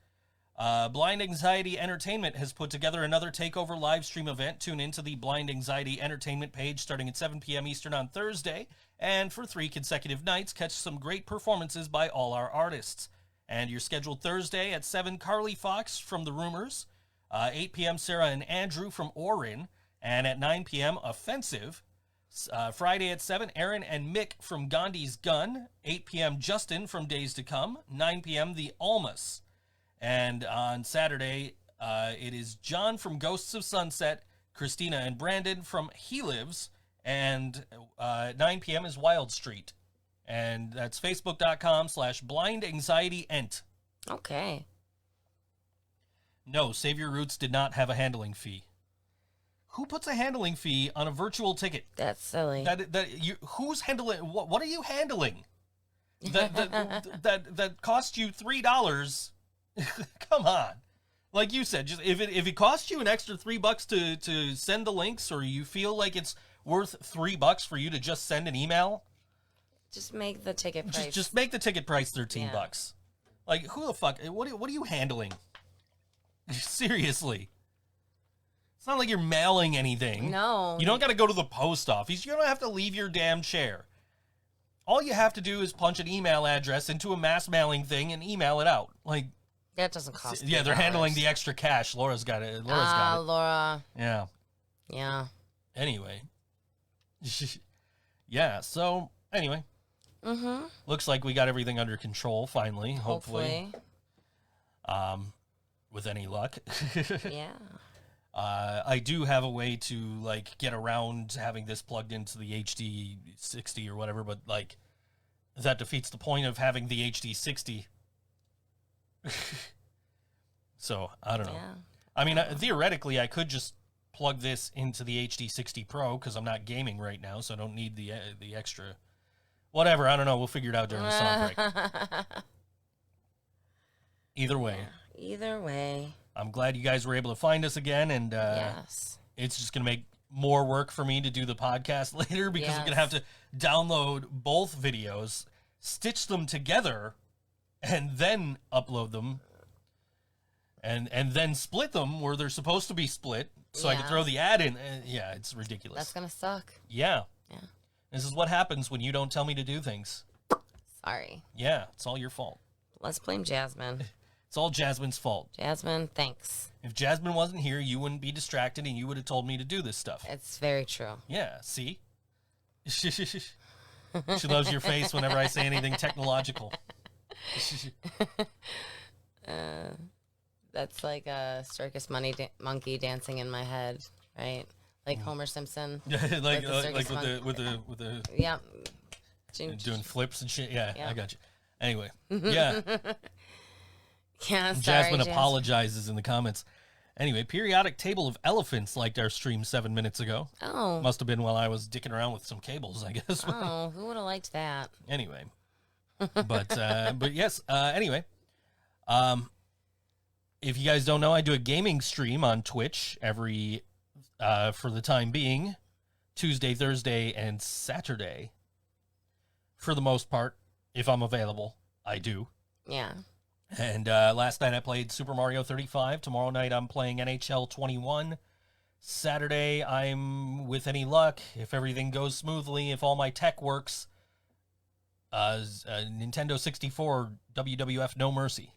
Blind Anxiety Entertainment has put together another Takeover live stream event. Tune into the Blind Anxiety Entertainment page starting at 7 p.m. Eastern on Thursday. And for 3 consecutive nights, catch some great performances by all our artists. And your scheduled Thursday at 7, Carly Fox from The Rumors. 8 p.m., Sarah and Andrew from Orin. And at 9 p.m., Offensive. Friday at 7, Aaron and Mick from Gandhi's Gun. 8 p.m., Justin from Days to Come. 9 p.m., The Almas. And on Saturday, it is John from Ghosts of Sunset, Christina and Brandon from He Lives, and 9 p.m. is Wild Street. And that's facebook.com/blindanxietyent. Okay. No, Save Your Roots did not have a handling fee. Who puts a handling fee on a virtual ticket? That's silly. Who's handling? What are you handling? That cost you $3. Come on. Like you said, just if it costs you an extra $3 to send the links, or you feel like it's worth $3 for you to just send an email, just make the ticket price. Just make the ticket price $13. Like, who the fuck? What are you handling? Seriously. It's not like you're mailing anything. No. You don't got to go to the post office. You don't have to leave your damn chair. All you have to do is punch an email address into a mass mailing thing and email it out. Like, that doesn't cost. Yeah, they're handling the extra cash. Laura's got it. Laura. Yeah. Yeah. Anyway. Yeah. So anyway. Mm-hmm. Looks like we got everything under control finally. Hopefully. With any luck. Yeah. I do have a way to like get around having this plugged into the HD 60 or whatever, but like that defeats the point of having the HD 60. So I don't know. Yeah. I mean, theoretically, I could just plug this into the HD 60 Pro because I'm not gaming right now, so I don't need the extra. Whatever, I don't know. We'll figure it out during the song break. Either way. Yeah, either way. I'm glad you guys were able to find us again, and yes. It's just going to make more work for me to do the podcast later because I'm going to have to download both videos, stitch them together, and then upload them, and then split them where they're supposed to be split so I can throw the ad in. Yeah, it's ridiculous. That's going to suck. Yeah. Yeah. This is what happens when you don't tell me to do things. Sorry. Yeah, it's all your fault. Let's blame Jasmine. It's all Jasmine's fault. Jasmine, thanks. If Jasmine wasn't here, you wouldn't be distracted and you would have told me to do this stuff. It's very true. Yeah, see? She loves your face whenever I say anything technological. That's like a circus monkey dancing in my head, right? Like Homer Simpson. like with the yeah. Doing flips and shit. Yeah, yeah. I got you. Anyway, yeah. Yeah, sorry, Jasmine apologizes in the comments. Anyway, Periodic Table of Elephants liked our stream 7 minutes ago. Oh. Must have been while I was dicking around with some cables, I guess. Oh, who would have liked that? Anyway. But yes, anyway. If you guys don't know, I do a gaming stream on Twitch every, for the time being, Tuesday, Thursday, and Saturday. For the most part, if I'm available, I do. Yeah. And last night I played Super Mario 35. Tomorrow night I'm playing NHL 21. Saturday I'm, with any luck, if everything goes smoothly, if all my tech works, Nintendo 64 WWF No Mercy.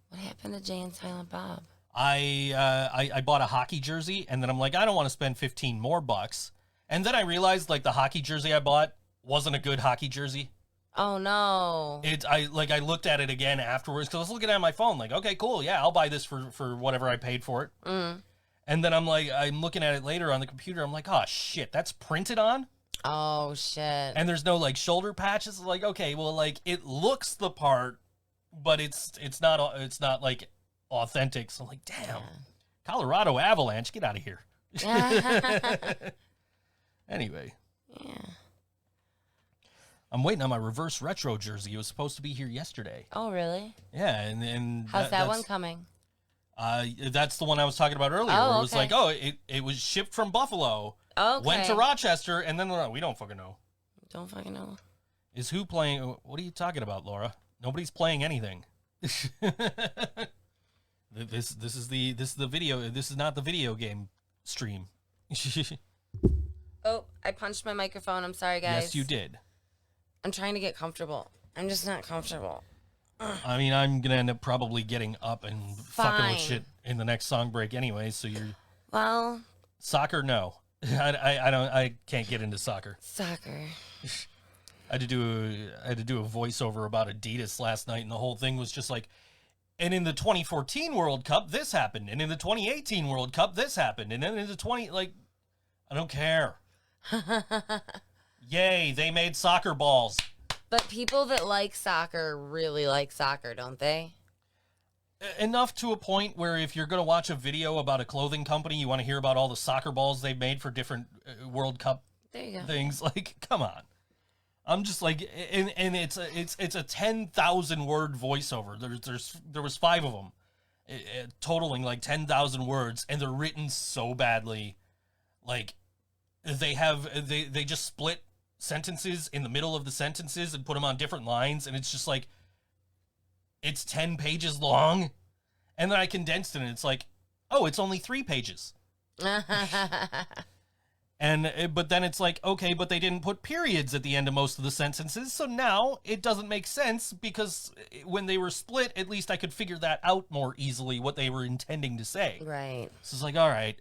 What happened to Jay and Silent Bob? I bought a hockey jersey, and then I'm like, I don't want to spend 15 more bucks. And then I realized, like, the hockey jersey I bought wasn't a good hockey jersey. Oh, no. I looked at it again afterwards because I was looking at my phone like, okay, cool. Yeah, I'll buy this for whatever I paid for it. Mm. And then I'm looking at it later on the computer. I'm like, oh, shit, that's printed on? Oh, shit. And there's no, like, shoulder patches. Like, okay, well, like, it looks the part, but it's not like, authentic. So I'm like, damn. Yeah. Colorado Avalanche, get out of here. Anyway. Yeah. I'm waiting on my reverse retro jersey. It was supposed to be here yesterday. Oh, really? Yeah, and how's that one coming? That's the one I was talking about earlier. Oh, where it was like, oh, it was shipped from Buffalo. Okay. Went to Rochester, and then we don't fucking know. Don't fucking know. Is who playing? What are you talking about, Laura? Nobody's playing anything. This is the video. This is not the video game stream. Oh, I punched my microphone. I'm sorry, guys. Yes, you did. I'm trying to get comfortable. I'm just not comfortable. I mean, I'm gonna end up probably getting up and fucking with shit in the next song break anyway. So you're soccer? No, I can't get into soccer. Soccer. I had to do a voiceover about Adidas last night, and the whole thing was just like, and in the 2014 World Cup, this happened, and in the 2018 World Cup, this happened, and then in the I don't care. Yay, they made soccer balls. But people that like soccer really like soccer, don't they? Enough to a point where if you're going to watch a video about a clothing company, you want to hear about all the soccer balls they've made for different World Cup things. Like, come on. I'm just like, and it's a 10,000 word voiceover. There was 5 of them, totaling like 10,000 words, and they're written so badly. Like, they just split sentences in the middle of the sentences and put them on different lines, and it's just like, it's 10 pages long, and then I condensed it, and it's like, oh, it's only 3 pages. But then it's like, okay, but they didn't put periods at the end of most of the sentences, so now it doesn't make sense, because when they were split, at least I could figure that out more easily, what they were intending to say. Right. So it's like, all right.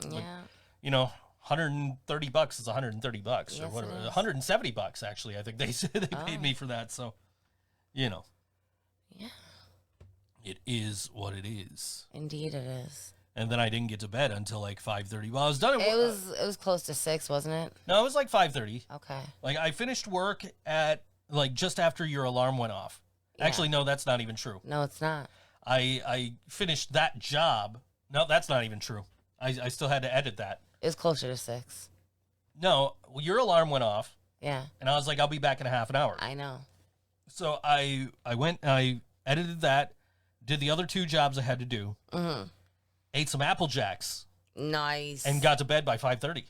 Yeah. But, $130 is $130 Yes, or whatever. it is. $170 actually. I think they said they paid me for that. So, Yeah. it is what it is. Indeed, it is. And then I didn't get to bed until like 5:30. Well, I was done. It was close to 6, wasn't it? No, it was like 5:30. Okay. Like, I finished work at like just after your alarm went off. Yeah. Actually, no, that's not even true. No, it's not. I finished that job. No, that's not even true. I still had to edit that. It was closer to 6. No, your alarm went off, Yeah. and I was like, I'll be back in a half an hour. I know. So I went, I edited that, did the other 2 jobs I had to do, ate some Apple Jacks, Nice. and got to bed by 5:30.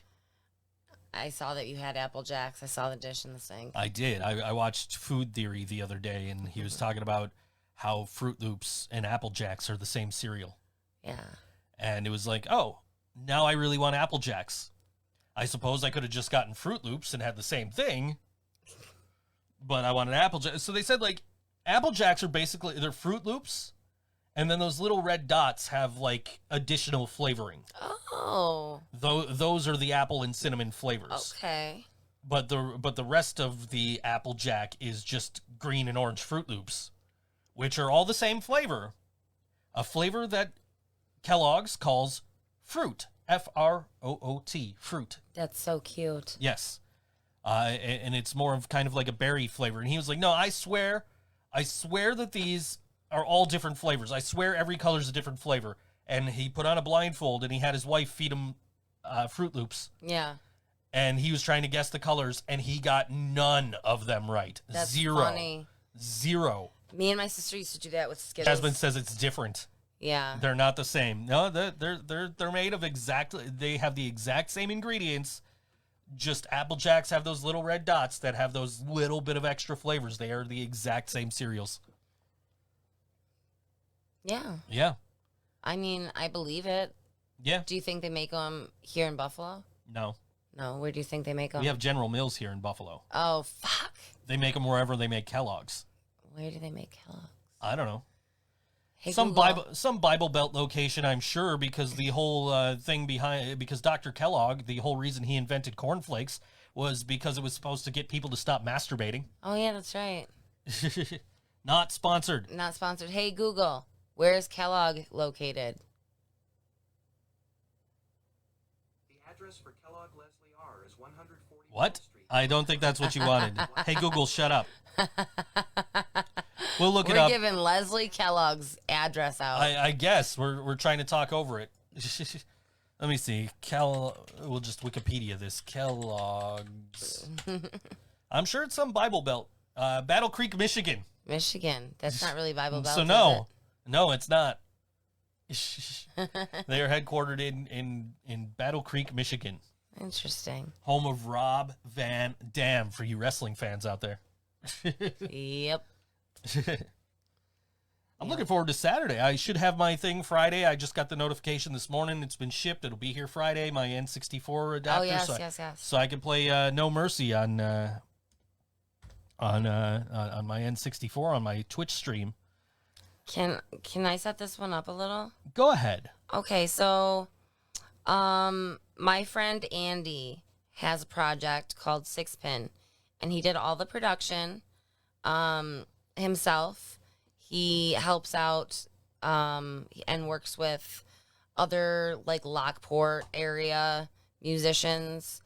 I saw that you had Apple Jacks. I saw the dish in the sink. I did. I watched Food Theory the other day, and he was talking about how Fruit Loops and Apple Jacks are the same cereal. Yeah. And it was like, oh, now I really want Apple Jacks. I suppose I could have just gotten Fruit Loops and had the same thing, but I wanted Apple Jacks. So they said, like, Apple Jacks are basically, they're Fruit Loops, and then those little red dots have, like, additional flavoring. Oh. Those are the apple and cinnamon flavors. Okay. But the rest of the Apple Jack is just green and orange Fruit Loops, which are all the same flavor. A flavor that Kellogg's calls fruit. F-R-O-O-T. Fruit. That's so cute. Yes. And it's more of kind of like a berry flavor. And he was like, no, I swear that these are all different flavors. I swear every color's a different flavor. And he put on a blindfold, and he had his wife feed him Fruit Loops. Yeah. And he was trying to guess the colors, and he got none of them right. That's Zero. funny. Zero. Me and my sister used to do that with Skittles. Jasmine says it's different. Yeah. They're not the same. No, they're made of they have the exact same ingredients. Just Apple Jacks have those little red dots that have those little bit of extra flavors. They are the exact same cereals. Yeah. Yeah. I mean, I believe it. Yeah. Do you think they make them here in Buffalo? No. No. Where do you think they make them? We have General Mills here in Buffalo. Oh, fuck. They make them wherever they make Kellogg's. Where do they make Kellogg's? I don't know. Hey, Some Google. Bible Belt location, I'm sure, because the whole thing because Dr. Kellogg, the whole reason he invented cornflakes was because it was supposed to get people to stop masturbating. Oh, yeah, that's right. Not sponsored. Not sponsored. Hey, Google, where is Kellogg located? The address for Kellogg Leslie R. is 140 What? Street. I don't think that's what you wanted. Hey, Google, shut up. We'll look it We're up. giving Leslie Kellogg's address out. I guess we're trying to talk over it. Let me see. We'll just Wikipedia this. Kellogg's. I'm sure it's some Bible Belt. Battle Creek, Michigan. Michigan. That's not really Bible Belt. So is no, it's not. They are headquartered in Battle Creek, Michigan, it? Interesting. home of Rob Van Dam for you wrestling fans out there. Yep. I'm looking forward to Saturday. I should have my thing Friday. I just got the notification this morning. It's been shipped. It'll be here Friday. My N64 adapter. Oh, yes, so yes, yes. So I can play No Mercy on my N64 on my Twitch stream. Can I set this one up a little? Go ahead. Okay, so my friend Andy has a project called Sixpin, and he did all the production himself. He helps out and works with other like Lockport area musicians,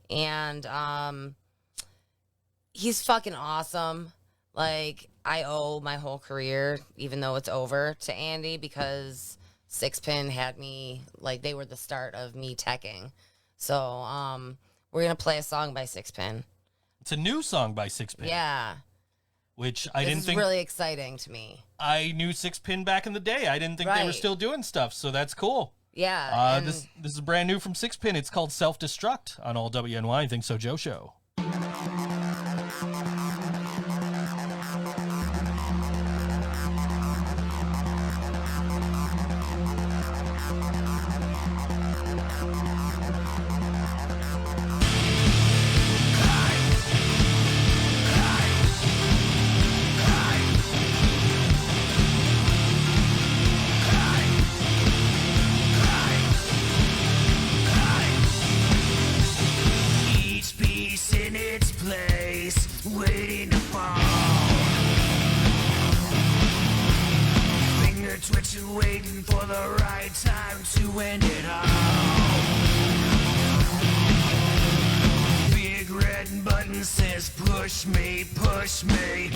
and he's fucking awesome. Like, I owe my whole career, even though it's over, to Andy, because Sixpin had me, like, they were the start of me teching. So, we're going to play a song by Sixpin. It's a new song by Sixpin. Yeah. which I didn't This is think. really exciting to me. I knew Sixpin back in the day. I didn't think they were Right. still doing stuff, so that's cool. Yeah. and This is brand new from Sixpin. It's called Self Destruct on all WNY ThinkSoJoE Show. Each piece in its place, waiting to fall. Finger twitching, waiting for the right time to end it all. Big red button says push me, push me.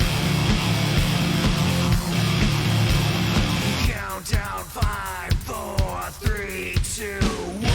Countdown 5, 4, 3, 2, 1.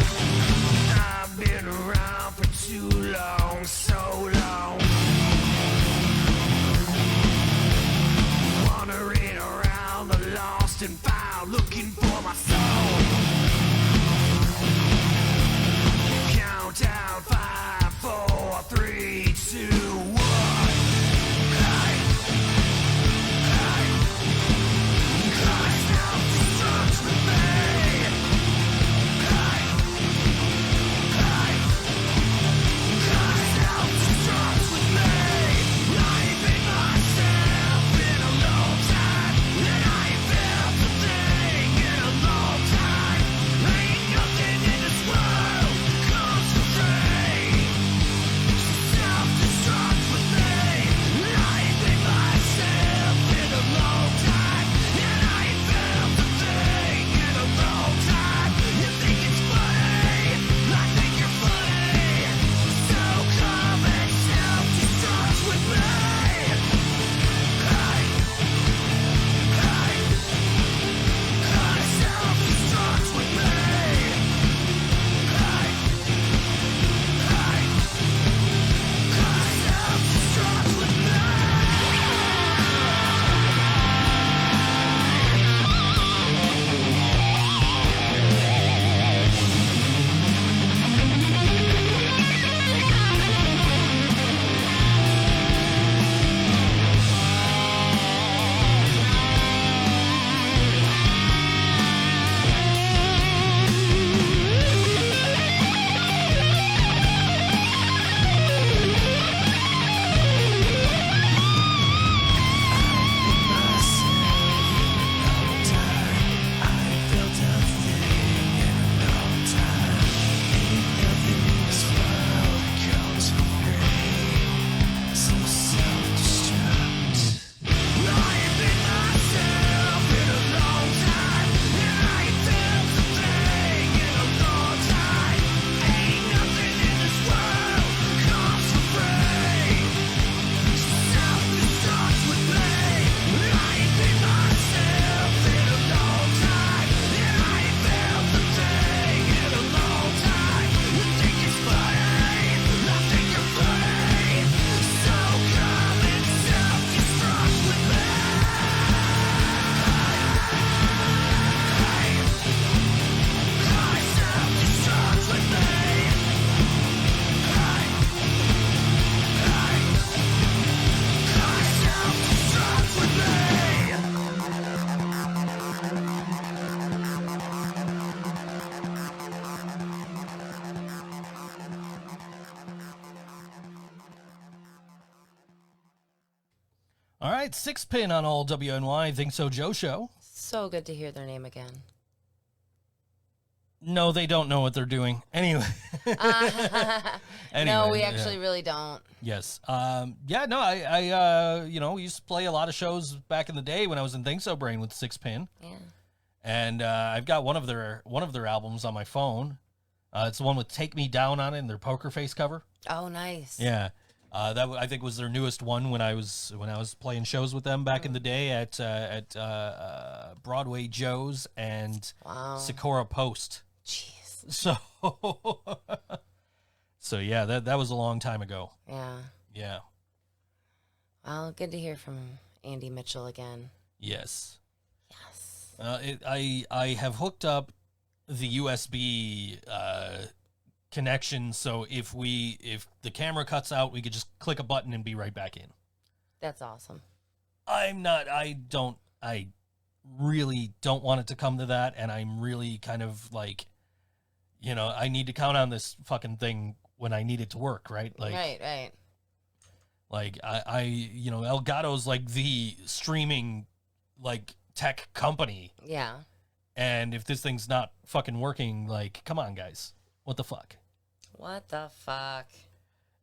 I've been around for too long, so long. Wandering around the lost and found, looking for my soul. Countdown 5, 4, 3, 2, 1. Self-destruct with me. Self-destruct with me. I ain't been myself in a long time, and I ain't felt a thing in a long time. All right, Sixpin on all WNY ThinkSoJoE Show. So good to hear their name again. No, they don't know what they're doing. Anyway. No, we actually really don't. Yes. Yeah, no, I used to play a lot of shows back in the day when I was in ThinkSoBrain with Sixpin. Yeah. And I've got one of their albums on my phone. It's the one with "Take Me Down" on it and their poker face cover. Oh, nice. Yeah. That I think was their newest one when I was playing shows with them back in the day at Broadway Joe's and Sikora Post. Jeez. So yeah, that was a long time ago. Yeah. Yeah. Well, good to hear from Andy Mitchell again. Yes. Yes. I have hooked up the USB connection, so if the camera cuts out, we could just click a button and be right back in. That's awesome. I really don't want it to come to that, and I'm really kind of like, I need to count on this fucking thing when I need it to work, right? Like, right. Like Elgato's like the streaming like tech company. Yeah. And if this thing's not fucking working, like, come on, guys. What the fuck? What the fuck?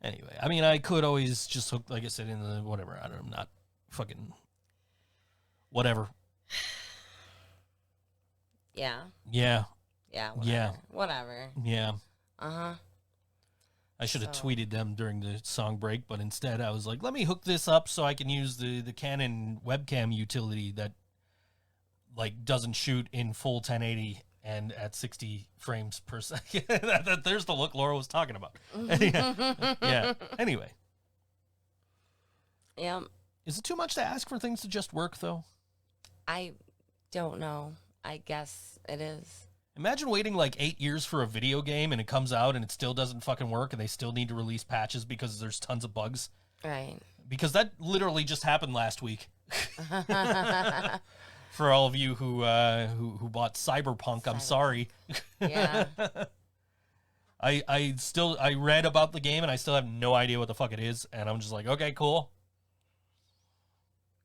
Anyway, I mean, I could always just hook, like I said, in the whatever. I'm not fucking whatever. Yeah. Yeah. Yeah. Whatever. Yeah. Whatever. Yeah. Uh-huh. I should have So- tweeted them during the song break, but instead I was like, let me hook this up so I can use the Canon webcam utility that like doesn't shoot in full 1080 and at 60 frames per second. There's the look Laura was talking about. Yeah. Anyway. Yeah. Is it too much to ask for things to just work, though? I don't know. I guess it is. Imagine waiting like 8 years for a video game and it comes out and it still doesn't fucking work and they still need to release patches because there's tons of bugs. Right. Because that literally just happened last week. For all of you who bought Cyberpunk, I'm sorry. Yeah. I read about the game and I still have no idea what the fuck it is, and I'm just like, okay, cool.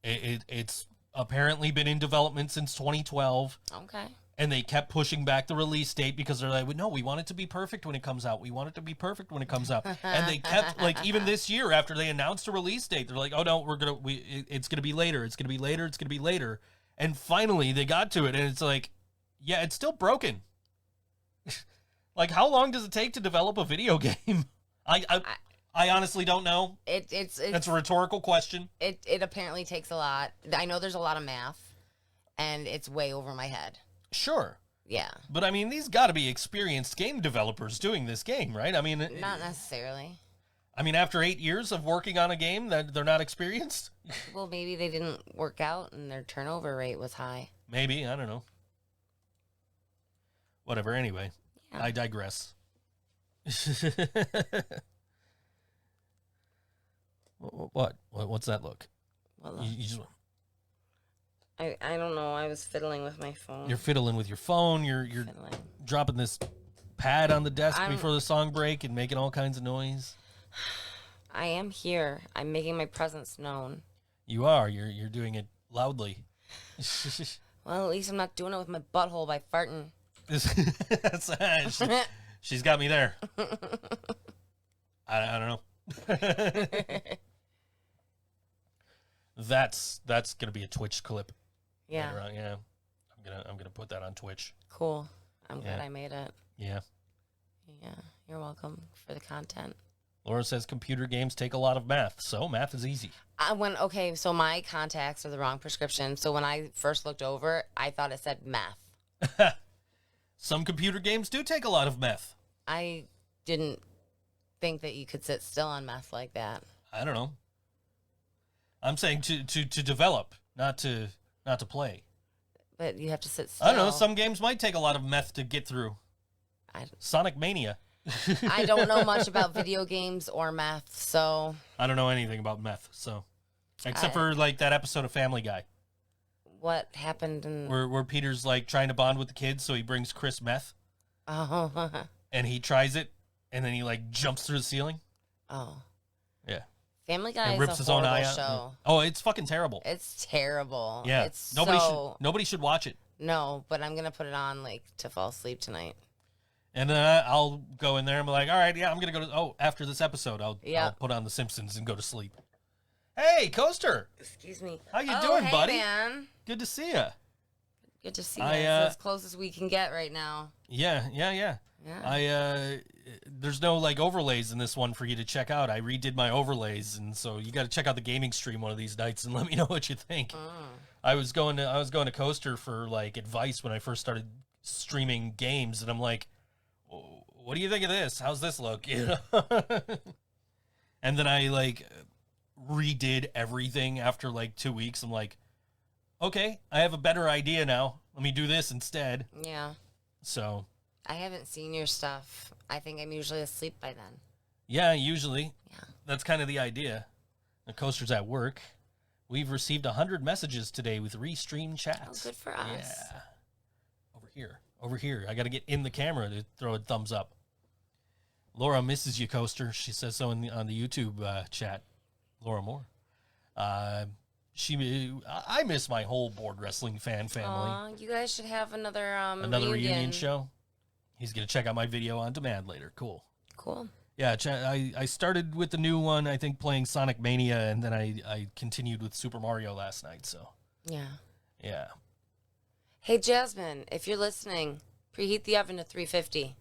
It's apparently been in development since 2012. Okay. And they kept pushing back the release date because they're like, no, we want it to be perfect when it comes out. We want it to be perfect when it comes out. And they kept, like, even this year after they announced a release date, they're like, oh no, it's gonna be later. It's gonna be later. It's gonna be later. And finally they got to it, and it's like, yeah, it's still broken. Like, how long does it take to develop a video game? I honestly don't know. It's That's a rhetorical question. It apparently takes a lot. I know there's a lot of math, and it's way over my head. Sure. Yeah. But I mean, these got to be experienced game developers doing this game, right? I mean, Not necessarily. I mean, after 8 years of working on a game, that they're not experienced? Well, maybe they didn't work out and their turnover rate was high. Maybe, I don't know. Whatever, anyway. Yeah. I digress. What? What's that look? Well, You just, I don't know. I was fiddling with my phone. you're fiddling with your phone, you're Fiddling. dropping this pad on the desk I'm- before the song break and making all kinds of noise. I am here. I'm making my presence known. You are. You're doing it loudly. Well, at least I'm not doing it with my butthole by farting. She's got me there. I don't know. That's gonna be a Twitch clip. Yeah. Later on, yeah. I'm gonna put that on Twitch. Cool. I'm glad Yeah. I made it. Yeah. Yeah. You're welcome for the content. Laura says computer games take a lot of math, so math is easy. So my contacts are the wrong prescription. So when I first looked over, I thought it said meth. Some computer games do take a lot of meth. I didn't think that you could sit still on meth like that. I don't know. I'm saying to develop, not to play. But you have to sit still. I don't know. Some games might take a lot of meth to get through. Sonic Mania. I don't know much about video games or meth, so I don't know anything about meth, so except for like that episode of Family Guy what happened in where Peter's like trying to bond with the kids, so he brings Chris meth Oh. and he tries it and then he like jumps through the ceiling. Oh. Yeah. Family Guy and is rips a his own eye horrible out. show. Oh, it's fucking terrible. It's terrible. Yeah, It's nobody should watch it. No, but I'm gonna put it on like to fall asleep tonight. And then I'll go in there and be like, all right, yeah, I'm gonna go to. Oh, after this episode, I'll put on The Simpsons and go to sleep. Hey, Coaster, Excuse me. how you doing, hey, buddy? Man. Good to see you. Good to see you. It's as close as we can get right now. Yeah. Yeah. There's no like overlays in this one for you to check out. I redid my overlays, and so you got to check out the gaming stream one of these nights and let me know what you think. I was going to Coaster for like advice when I first started streaming games, and I'm like, what do you think of this? How's this look? You know? And then I like redid everything after like 2 weeks. I'm like, okay, I have a better idea now. Let me do this instead. Yeah. So I haven't seen your stuff. I think I'm usually asleep by then. yeah, usually. Yeah. That's kind of the idea. The Coaster's at work. We've received 100 messages today with restream chats. Oh, good for us. Yeah. Over here. I got to get in the camera to throw a thumbs up. Laura misses you, Coaster. She says so on the YouTube chat. Laura Moore. I miss my whole board wrestling fan family. Aw, you guys should have another reunion show. He's gonna check out my video on demand later. Cool. Yeah, I started with the new one. I think playing Sonic Mania, and then I continued with Super Mario last night. So yeah. Hey Jasmine, if you're listening, preheat the oven to 350.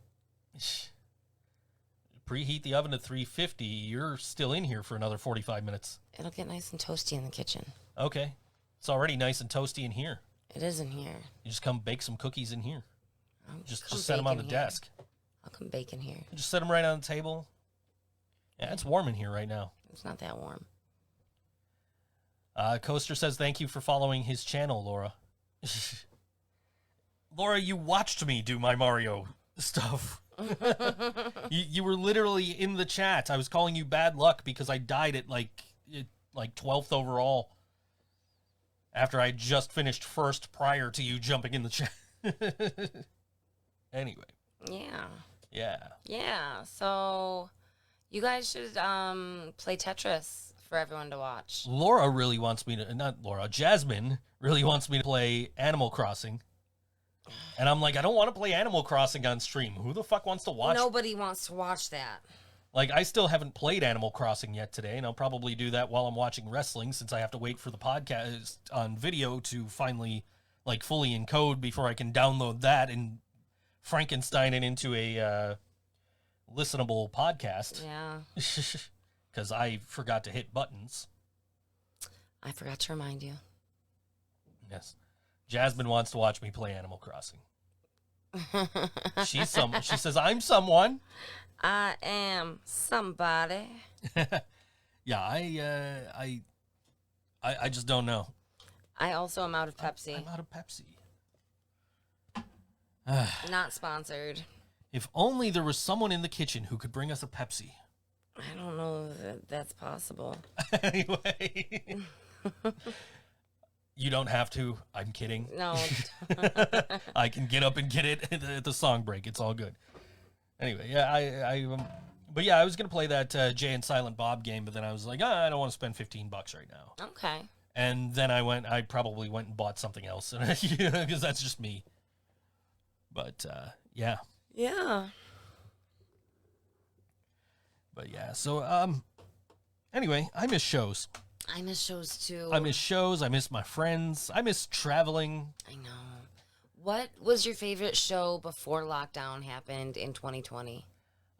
Preheat the oven to 350. You're still in here for another 45 minutes. It'll get nice and toasty in the kitchen. Okay. It's already nice and toasty in here. It is in here. You just come bake some cookies in here. I'll Just come set them bake on the in here. desk. I'll come bake in here. Just set them right on the table. Yeah, it's warm in here right now. It's not that warm. Coaster says thank you for following his channel, Laura. Laura, you watched me do my Mario stuff. you were literally in the chat. I was calling you bad luck because I died at like 12th overall after I just finished first prior to you jumping in the chat. Anyway. Yeah. So you guys should play Tetris for everyone to watch. Laura really wants me to, not Laura, Jasmine really wants me to play Animal Crossing. And I'm like, I don't want to play Animal Crossing on stream. Who the fuck wants to watch? Nobody wants to watch that. Like, I still haven't played Animal Crossing yet today, and I'll probably do that while I'm watching wrestling since I have to wait for the podcast on video to finally, like, fully encode before I can download that and Frankenstein it into a listenable podcast. Yeah. Because I forgot to hit buttons. I forgot to remind you. Yes. Jasmine wants to watch me play Animal Crossing. She says, I'm someone. I am somebody. Yeah, I just don't know. I also am out of Pepsi. I'm out of Pepsi. Not sponsored. If only there was someone in the kitchen who could bring us a Pepsi. I don't know if that's possible. Anyway. You don't have to. I'm kidding. No. I can get up and get it at the song break. It's all good. Anyway, yeah, but yeah, I was going to play that Jay and Silent Bob game, but then I was like, I don't want to spend $15 right now. Okay. And then I probably went and bought something else because that's just me. But, yeah. Yeah. But yeah, so, anyway, I miss shows. I miss shows too. I miss shows. I miss my friends. I miss traveling. I know. What was your favorite show before lockdown happened in 2020?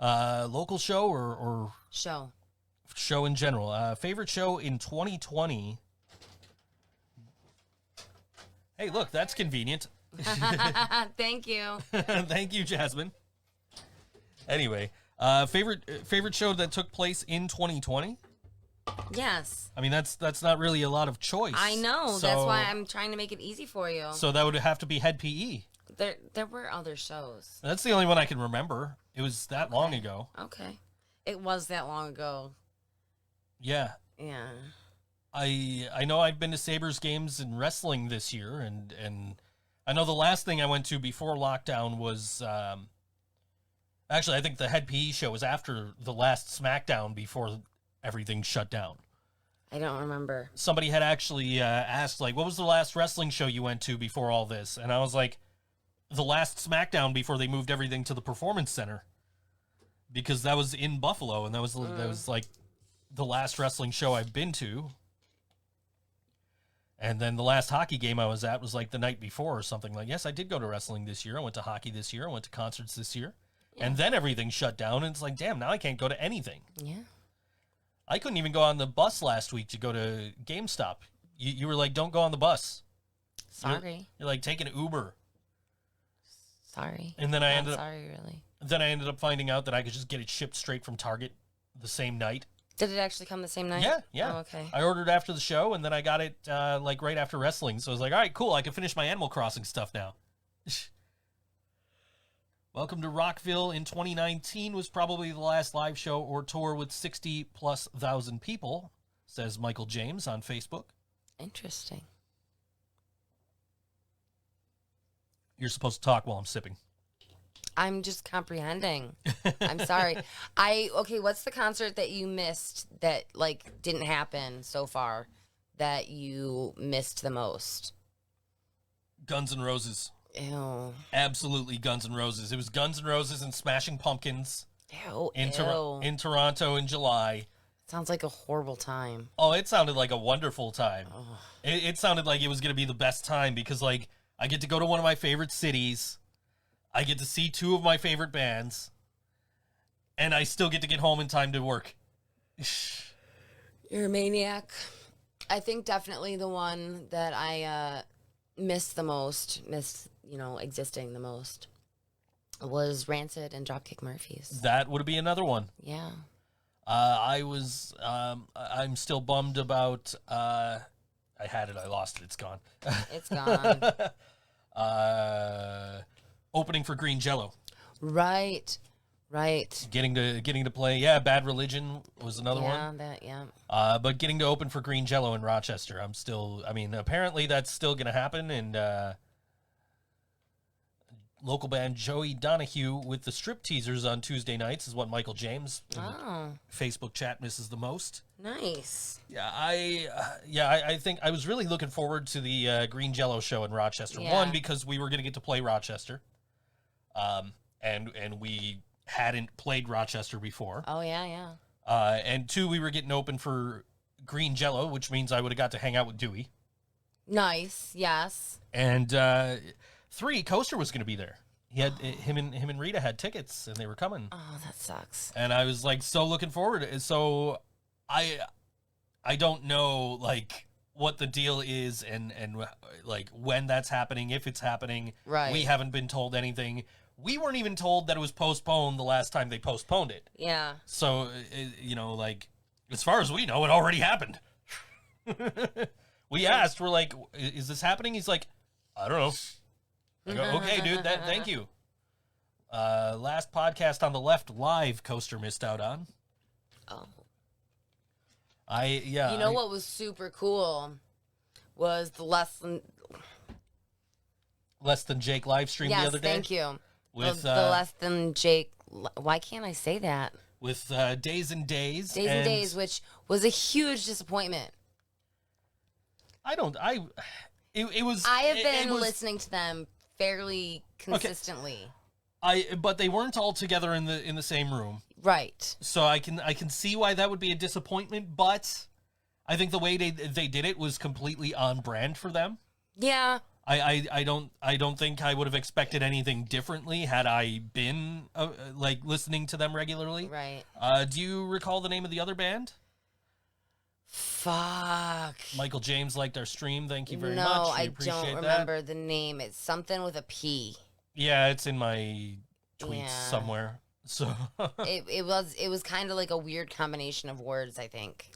Local show or Show. Show in general. Favorite show in 2020. Hey, look, that's convenient. Thank you. Thank you, Jasmine. Anyway, favorite show that took place in 2020? Yes. I mean, that's not really a lot of choice. I know. So, that's why I'm trying to make it easy for you. So that would have to be Head PE. There were other shows. That's the only one I can remember. It was that long ago. Okay. It was that long ago. Yeah. Yeah. I know I've been to Sabres games and wrestling this year, and I know the last thing I went to before lockdown was actually I think the Head PE show was after the last SmackDown before everything shut down. I don't remember. Somebody had actually asked, like, what was the last wrestling show you went to before all this? And I was like, the last SmackDown before they moved everything to the Performance Center. Because that was in Buffalo, and that was like the last wrestling show I've been to. And then the last hockey game I was at was like the night before or something. Like, yes, I did go to wrestling this year. I went to hockey this year. I went to concerts this year. Yeah. And then everything shut down, and it's like, damn, now I can't go to anything. Yeah. I couldn't even go on the bus last week to go to GameStop. You were like, don't go on the bus. Sorry. You're like, take an Uber. Sorry. And then I ended up... Sorry, really. Then I ended up finding out that I could just get it shipped straight from Target the same night. Did it actually come the same night? Yeah. Oh, okay. I ordered after the show, and then I got it like right after wrestling. So I was like, all right, cool. I can finish my Animal Crossing stuff now. Welcome to Rockville in 2019 was probably the last live show or tour with 60,000+ people, says Michael James on Facebook. Interesting. You're supposed to talk while I'm sipping. I'm just comprehending. I'm sorry. What's the concert that you missed that, like, didn't happen so far that you missed the most? Guns N' Roses. Ew. Absolutely Guns N' Roses. It was Guns N' Roses and Smashing Pumpkins Ew. in Toronto in July. Sounds like a horrible time. Oh, it sounded like a wonderful time. Oh. It sounded like it was going to be the best time because, like, I get to go to one of my favorite cities. I get to see two of my favorite bands. And I still get to get home in time to work. You're a maniac. I think definitely the one that I missed existing the most was Rancid and Dropkick Murphys. That would be another one. Yeah. I'm still bummed about, I had it, I lost it, it's gone. It's gone. Opening for Green Jello. Right. Getting to play, Bad Religion was another one. But getting to open for Green Jello in Rochester, apparently that's still going to happen, and local band Joey Donahue with the strip teasers on Tuesday nights is what Michael James in the Facebook chat misses the most. Nice. I think I was really looking forward to the Green Jello show in Rochester. Yeah. One, because we were going to get to play Rochester, and we hadn't played Rochester before. Oh, yeah. And two, we were getting open for Green Jello, which means I would have got to hang out with Dewey. Nice, yes. And three, Coaster was going to be there. He had him and Rita had tickets, and they were coming. Oh, that sucks. And I was like so looking forward to it. So I don't know like what the deal is and like when that's happening, if it's happening. Right. We haven't been told anything. We weren't even told that it was postponed the last time they postponed it. Yeah. So, like, as far as we know, it already happened. We asked, we're like, is this happening? He's like, I don't know. I go, okay, dude, thank you. Last podcast on the left live, Coaster missed out on. Oh. What was super cool was the Less Than Jake live stream the other day. Yes, thank you. With the Less Than Jake. Why can't I say that? With Days and Days. Days and Days, which was a huge disappointment. I have been listening to them fairly consistently. Okay. But they weren't all together in the same room. Right. So I can see why that would be a disappointment, but I think the way they did it was completely on brand for them. Yeah. I don't think I would have expected anything differently had I been like listening to them regularly. Right. Do you recall the name of the other band? Fuck. Michael James liked our stream. Thank you very much. No, We I appreciate don't remember the name. It's something with a P. Yeah, it's in my tweets somewhere. So it was kind of like a weird combination of words. I think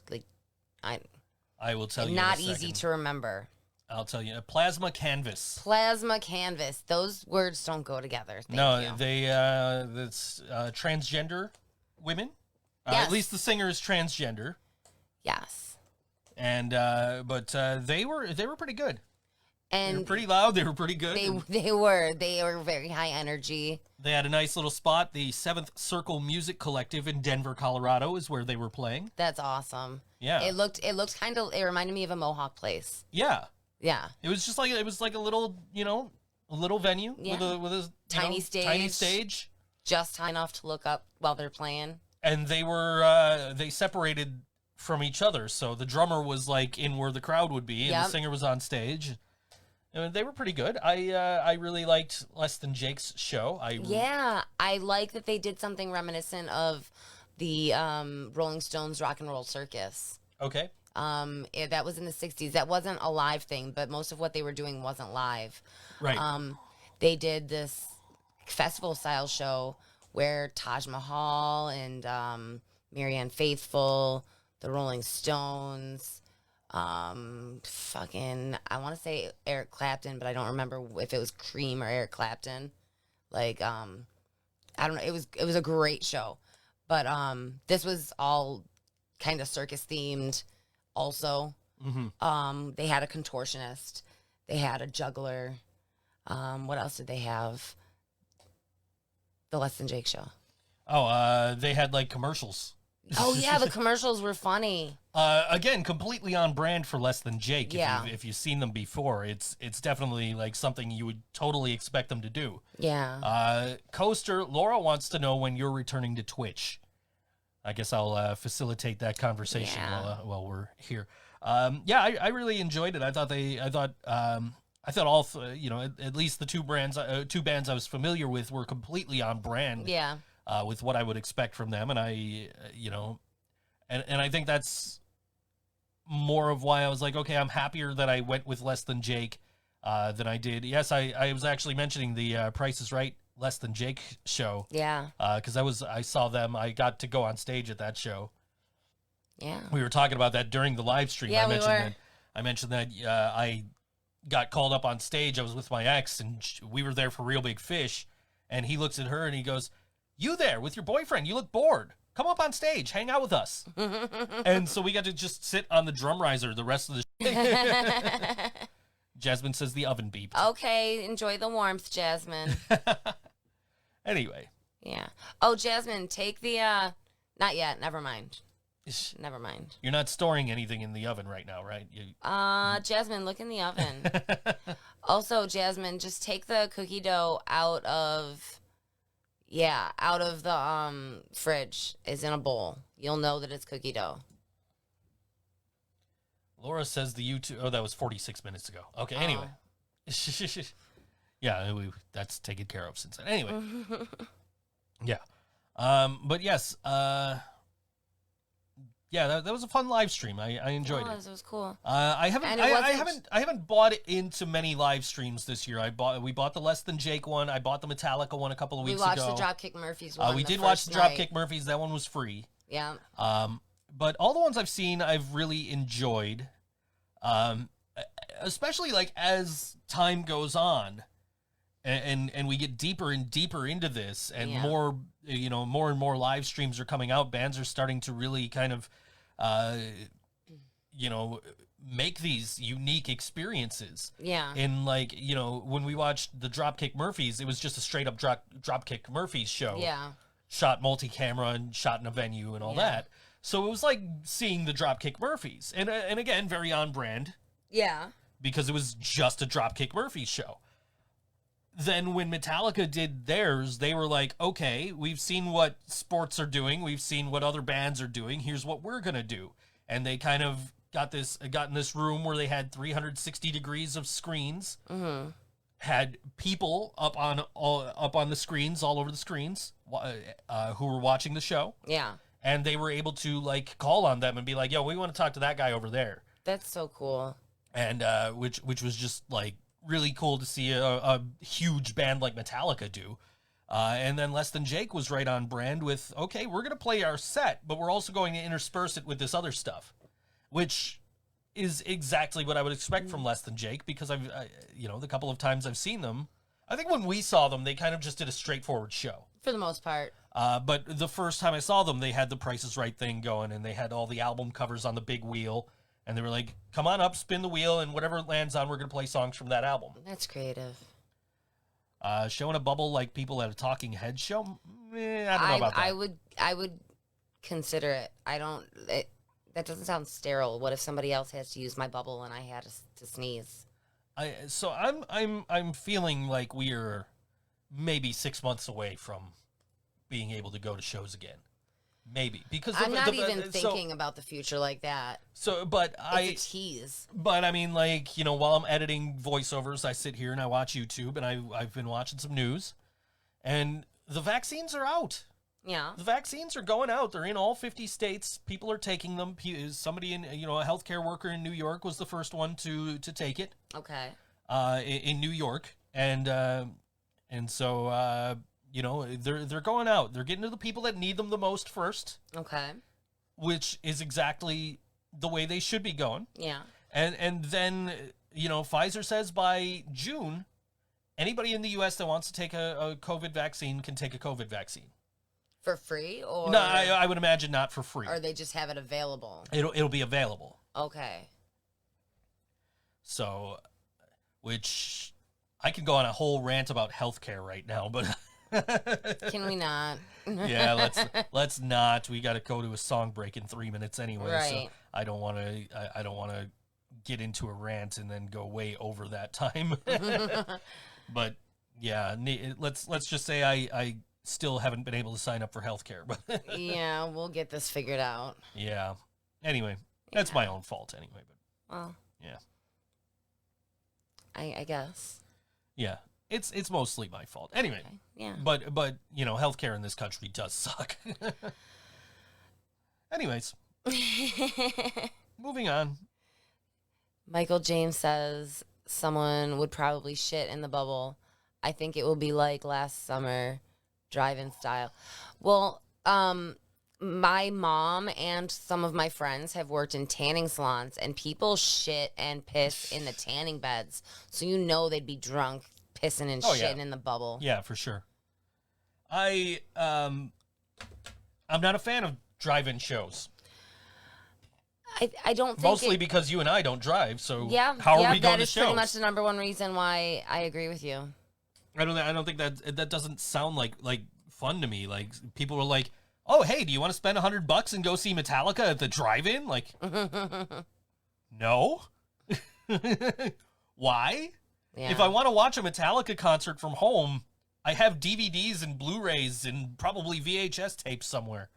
I will tell you. Not easy to remember. I'll tell you. Plasma Canvas. Plasma Canvas. Those words don't go together. That's transgender women. Yes. At least the singer is transgender. Yes. And but they were pretty good. They were And pretty loud. They were pretty good. they were very high energy. They had a nice little spot. The Seventh Circle Music Collective in Denver, Colorado, is where they were playing. That's awesome. Yeah, It looked kind of. It reminded me of a Mohawk place. yeah. Yeah. It was just like a little, a little venue Yeah. with a Tiny stage. tiny stage, Just high enough to look up while they're playing. and they separated from each other. So the drummer was like in where the crowd would be, and Yep. the singer was on stage. And they were pretty good. I really liked Less Than Jake's show. Yeah, I like that they did something reminiscent of the Rolling Stones Rock and Roll Circus. Okay. That was in the 60s. That wasn't a live thing, but most of what they were doing wasn't live. Right. They did this festival style show where Taj Mahal and Marianne Faithfull, the Rolling Stones, I want to say Eric Clapton, but I don't remember if it was Cream or Eric Clapton. Like, I don't know. It was a great show, but this was all kind of circus themed. Also, they had a contortionist, they had a juggler. What else did they have? The Less Than Jake show. Oh, they had like commercials. Oh yeah, the commercials were funny. Again, completely on brand for Less Than Jake. Yeah. If you've seen them before, it's definitely like something you would totally expect them to do. Yeah. Coaster, Laura wants to know when you're returning to Twitch. I guess I'll facilitate that conversation Yeah. while we're here. I really enjoyed it. I thought all at least the two bands I was familiar with were completely on brand. Yeah. With what I would expect from them, and I think that's more of why I was like, okay, I'm happier that I went with Less Than Jake than I did. Yes, I was actually mentioning the Price is Right Less Than Jake show. Yeah. Because I saw them. I got to go on stage at that show. Yeah. We were talking about that during the live stream. Yeah, I mentioned that I got called up on stage. I was with my ex, and we were there for Real Big Fish. And he looks at her and he goes, "You there with your boyfriend? You look bored. Come up on stage, hang out with us." And so we got to just sit on the drum riser the rest of the. Jasmine says the oven beeped. Okay, enjoy the warmth, Jasmine. Anyway. Yeah. Oh, Jasmine, take the not yet, never mind. Never mind. You're not storing anything in the oven right now, right? Jasmine, look in the oven. Also, Jasmine, just take the cookie dough out of the fridge. It's in a bowl. You'll know that it's cookie dough. Laura says the YouTube. Oh, that was 46 minutes ago. Okay, anyway. Yeah, that's taken care of since then. Anyway. Yeah. But yes, yeah, that was a fun live stream. I enjoyed it. It was cool. I haven't bought into many live streams this year. We bought the Less Than Jake one. I bought the Metallica one a couple of weeks ago. We watched the Dropkick Murphys one. We did watch the Dropkick Murphys. That one was free. Yeah. But all the ones I've seen, I've really enjoyed. Especially like as time goes on, and we get deeper and deeper into this, and more and more live streams are coming out. Bands are starting to really kind of, make these unique experiences. Yeah. And like, when we watched the Dropkick Murphys, it was just a straight up Dropkick Murphys show. Yeah. Shot multi-camera and shot in a venue and all that. So it was like seeing the Dropkick Murphys. And again, very on brand. Yeah. Because it was just a Dropkick Murphys show. Then when Metallica did theirs, they were like, okay, we've seen what sports are doing. We've seen what other bands are doing. Here's what we're going to do. And they kind of got in this room where they had 360 degrees of screens. Mm-hmm. Had people up on the screens, all over the screens, who were watching the show. Yeah. And they were able to like call on them and be like, "Yo, we want to talk to that guy over there." That's so cool. And which was just like really cool to see a huge band like Metallica do. And then Less Than Jake was right on brand with, okay, we're gonna play our set, but we're also going to intersperse it with this other stuff, which is exactly what I would expect from Less Than Jake, because the couple of times I've seen them, I think when we saw them, they kind of just did a straightforward show. For the most part. But the first time I saw them, they had the Price is Right thing going, and they had all the album covers on the big wheel, And they were like, come on up, spin the wheel, and whatever it lands on, we're going to play songs from that album. That's creative. Showing a bubble like people at a Talking Heads show? I don't know about that. I would consider it. That doesn't sound sterile. What if somebody else has to use my bubble and I had to sneeze? So I'm feeling like we are maybe 6 months away from being able to go to shows again. Maybe, because I'm not even thinking about the future like that. So, but it's a tease. But I mean, like, you know, while I'm editing voiceovers, I sit here and I watch YouTube, and I've been watching some news, and the vaccines are out. Yeah, the vaccines are going out. They're in all 50 states. People are taking them. Somebody in, you know, a healthcare worker in New York was the first one to take it. Okay. In New York, and so. You know, they're going out. They're getting to the people that need them the most first. Okay. Which is exactly the way they should be going. Yeah. And then, you know, Pfizer says by June, anybody in the U.S. that wants to take a COVID vaccine can take a COVID vaccine. For free? Or no, I would imagine not for free. Or they just have it available? It'll be available. Okay. So, which I could go on a whole rant about healthcare right now, but... Can we not? Yeah, let's not. We got to go to a song break in 3 minutes anyway. Right. So I don't want to get into a rant and then go way over that time. But yeah, let's just say I still haven't been able to sign up for healthcare. But yeah, we'll get this figured out. Yeah. Anyway, that's my own fault anyway. But well, yeah. I guess. Yeah. It's mostly my fault. Anyway. Okay. Yeah. But you know, healthcare in this country does suck. Anyways. Moving on. Michael James says someone would probably shit in the bubble. I think it will be like last summer, drive-in style. Well, my mom and some of my friends have worked in tanning salons, and people shit and piss in the tanning beds. So you know they'd be drunk, pissing and shitting in the bubble. Yeah, for sure. I'm not a fan of drive-in shows. I don't think mostly because you and I don't drive, so yeah, how are we going to shows? That is pretty much the number one reason why I agree with you. I don't think that doesn't sound like fun to me. Like, people were like, "Oh, hey, do you want to spend $100 and go see Metallica at the drive-in?" Like, no. Why? Yeah. If I want to watch a Metallica concert from home, I have DVDs and Blu-rays and probably VHS tapes somewhere.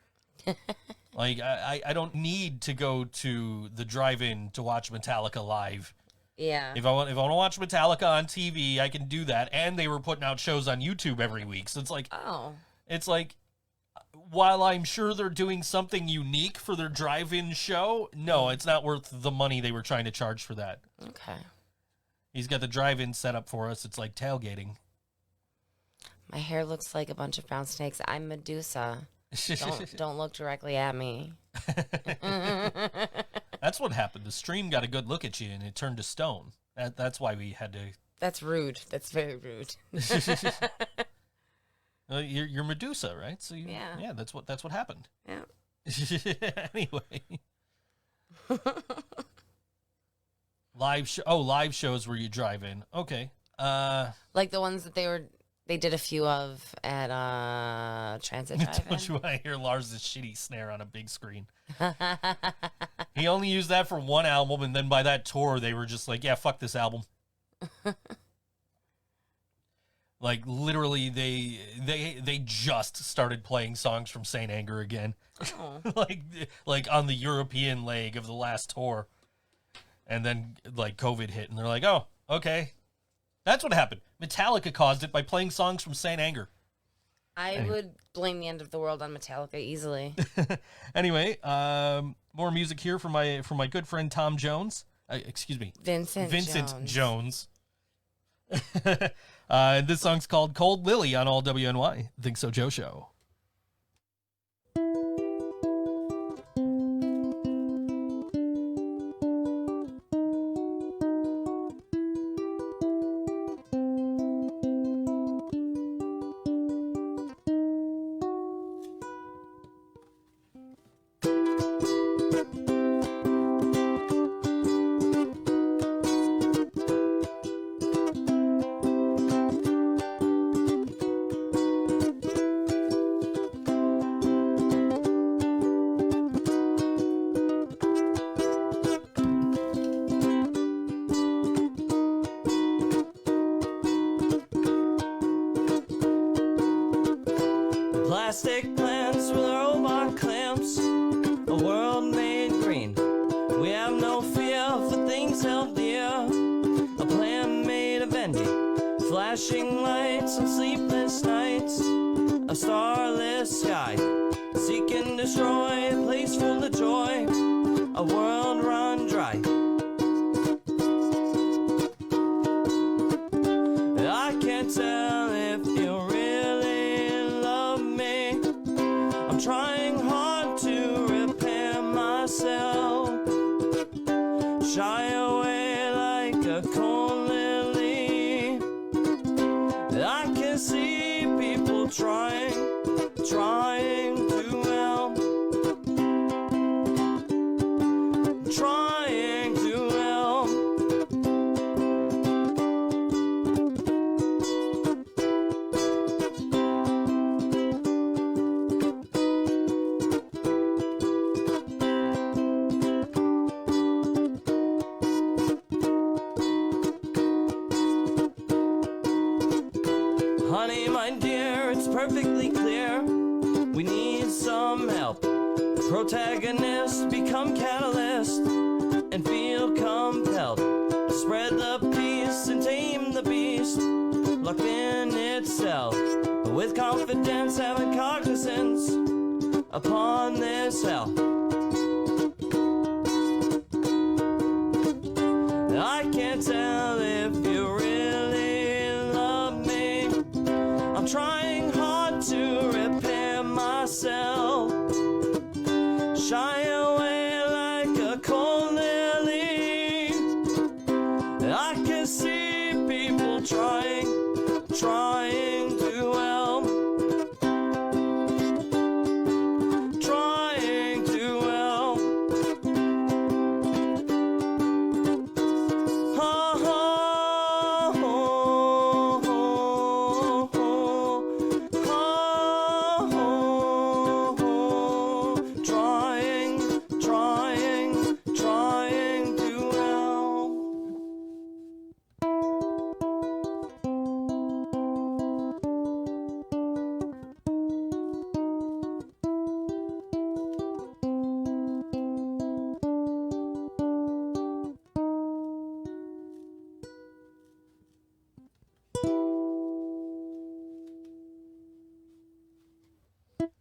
Like, I don't need to go to the drive-in to watch Metallica live. Yeah. If I want to watch Metallica on TV, I can do that. And they were putting out shows on YouTube every week. So it's like, while I'm sure they're doing something unique for their drive-in show, no, it's not worth the money they were trying to charge for that. Okay. He's got the drive-in set up for us. It's like tailgating. My hair looks like a bunch of brown snakes. I'm Medusa. Don't look directly at me. That's what happened. The stream got a good look at you, and it turned to stone. That's why we had to. That's rude. That's very rude. You're Medusa, right? So yeah, that's what happened. Yeah. Anyway, live shows where you drive in. Okay. Like the ones that they did a few of at Transit Drive-In. Don't you want to hear Lars' shitty snare on a big screen? He only used that for one album, and then by that tour, they were just like, yeah, fuck this album. Like, literally, they just started playing songs from Saint Anger again. Oh. like on the European leg of the last tour. And then, like, COVID hit, and they're like, oh, okay. That's what happened. Metallica caused it by playing songs from Saint Anger. I would blame the end of the world on Metallica easily. Anyway, more music here from my good friend Tom Jones. Excuse me, Vincent Jones. This song's called "Cold Lily" on all WNY. ThinkSoJoE Show. plastic plants with robot clamps. A world made green. We have no fear for things held dear. A plan made of envy. Flashing lights on sleepless nights. A starless sky. Seek and destroy. A place full of joy. A world run dry. I can't tell if you really love me. I'm trying hard to repair myself. Shy away like a cold lily. I can see people trying to help. Trying to help. Honey, my dear, it's perfectly clear we need some help. Protagonists become catalyst and feel compelled to spread the peace and tame the beast locked in itself. With confidence, having cognizance upon this hell. I can't tell if you really love me. I'm trying hard to repair myself. Shy away like a cold lily. I can see people trying to help. Trying to help. Trying to help.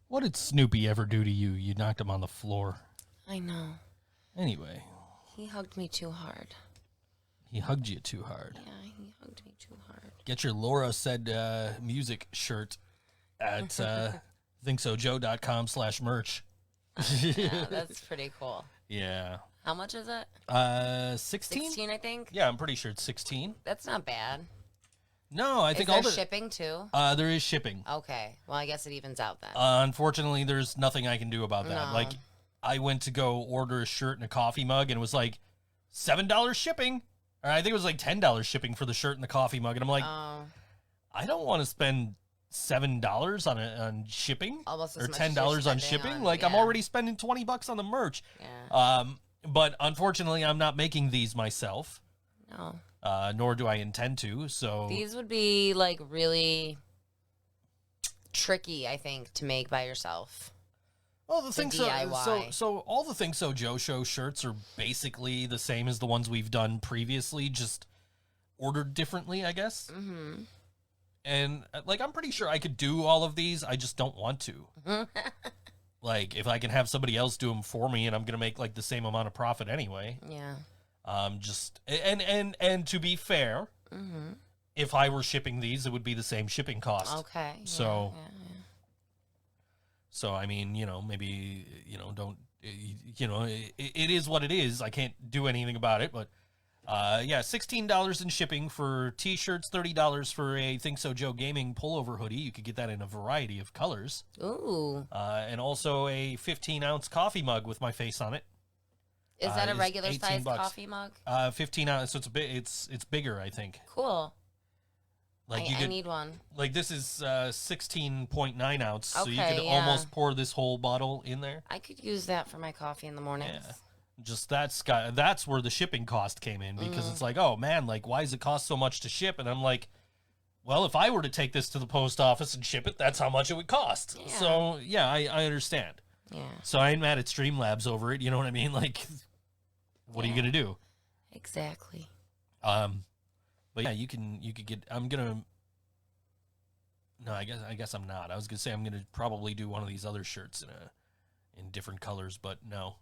What did Snoopy ever do to you? You knocked him on the floor. I know. Anyway, He hugged me too hard. he hugged you too hard. Yeah, he hugged me too hard. Get your Laura Said music shirt at ThinkSoJoe.com/merch. Yeah, that's pretty cool. Yeah. How much is it? 16? 16, I think. Yeah, I'm pretty sure it's 16. That's not bad. No, I Is think there all the shipping too? there is shipping. Okay. Well, I guess it evens out then. Unfortunately, there's nothing I can do about that. No. Like, I went to go order a shirt and a coffee mug, and it was like $7 shipping. Or I think it was like $10 shipping for the shirt and the coffee mug, and I'm like, Oh, I don't want to spend $7 on shipping almost as or much as $10 you're on spending shipping. on- Like, I'm yeah. already spending $20 on the merch. yeah. But unfortunately, I'm not making these myself. No. Nor do I intend to. So These would be like really tricky, I think, to make by yourself. well, the thing DIY. so all the ThinkSoJoe Show shirts are basically the same as the ones we've done previously, just ordered differently, I guess. Mm-hmm. And like, I'm pretty sure I could do all of these. I just don't want to. Like, if I can have somebody else do them for me, and I'm gonna make like the same amount of profit anyway. Yeah. Just and to be fair, Mm-hmm. if I were shipping these, it would be the same shipping cost. Okay. Yeah, So- yeah, So I mean, maybe don't it is what it is. I can't do anything about it, but yeah, $16 in shipping for t-shirts, $30 for a ThinkSoJoe gaming pullover hoodie. You could get that in a variety of colors, yeah. Ooh. and also a 15-ounce coffee mug with my face on it. Is that a is regular 18 size bucks. coffee mug? 15 ounce, so it's bigger, I think. Cool. Like I need one. like this is 16.9 ounce, so you Okay, could yeah. almost pour this whole bottle in there. I could use that for my coffee in the mornings. Yeah. Just that's where the shipping cost came in, because Mm. it's like, oh man, like, why does it cost so much to ship? And I'm like, well, if I were to take this to the post office and ship it, that's how much it would cost. Yeah. So, yeah, I understand. Yeah. So I ain't mad at Streamlabs over it. You know what I mean? Like, what are you going to do? Exactly. But yeah, you could get, no, I guess I'm not. I was going to say I'm going to probably do one of these other shirts in different colors, but no.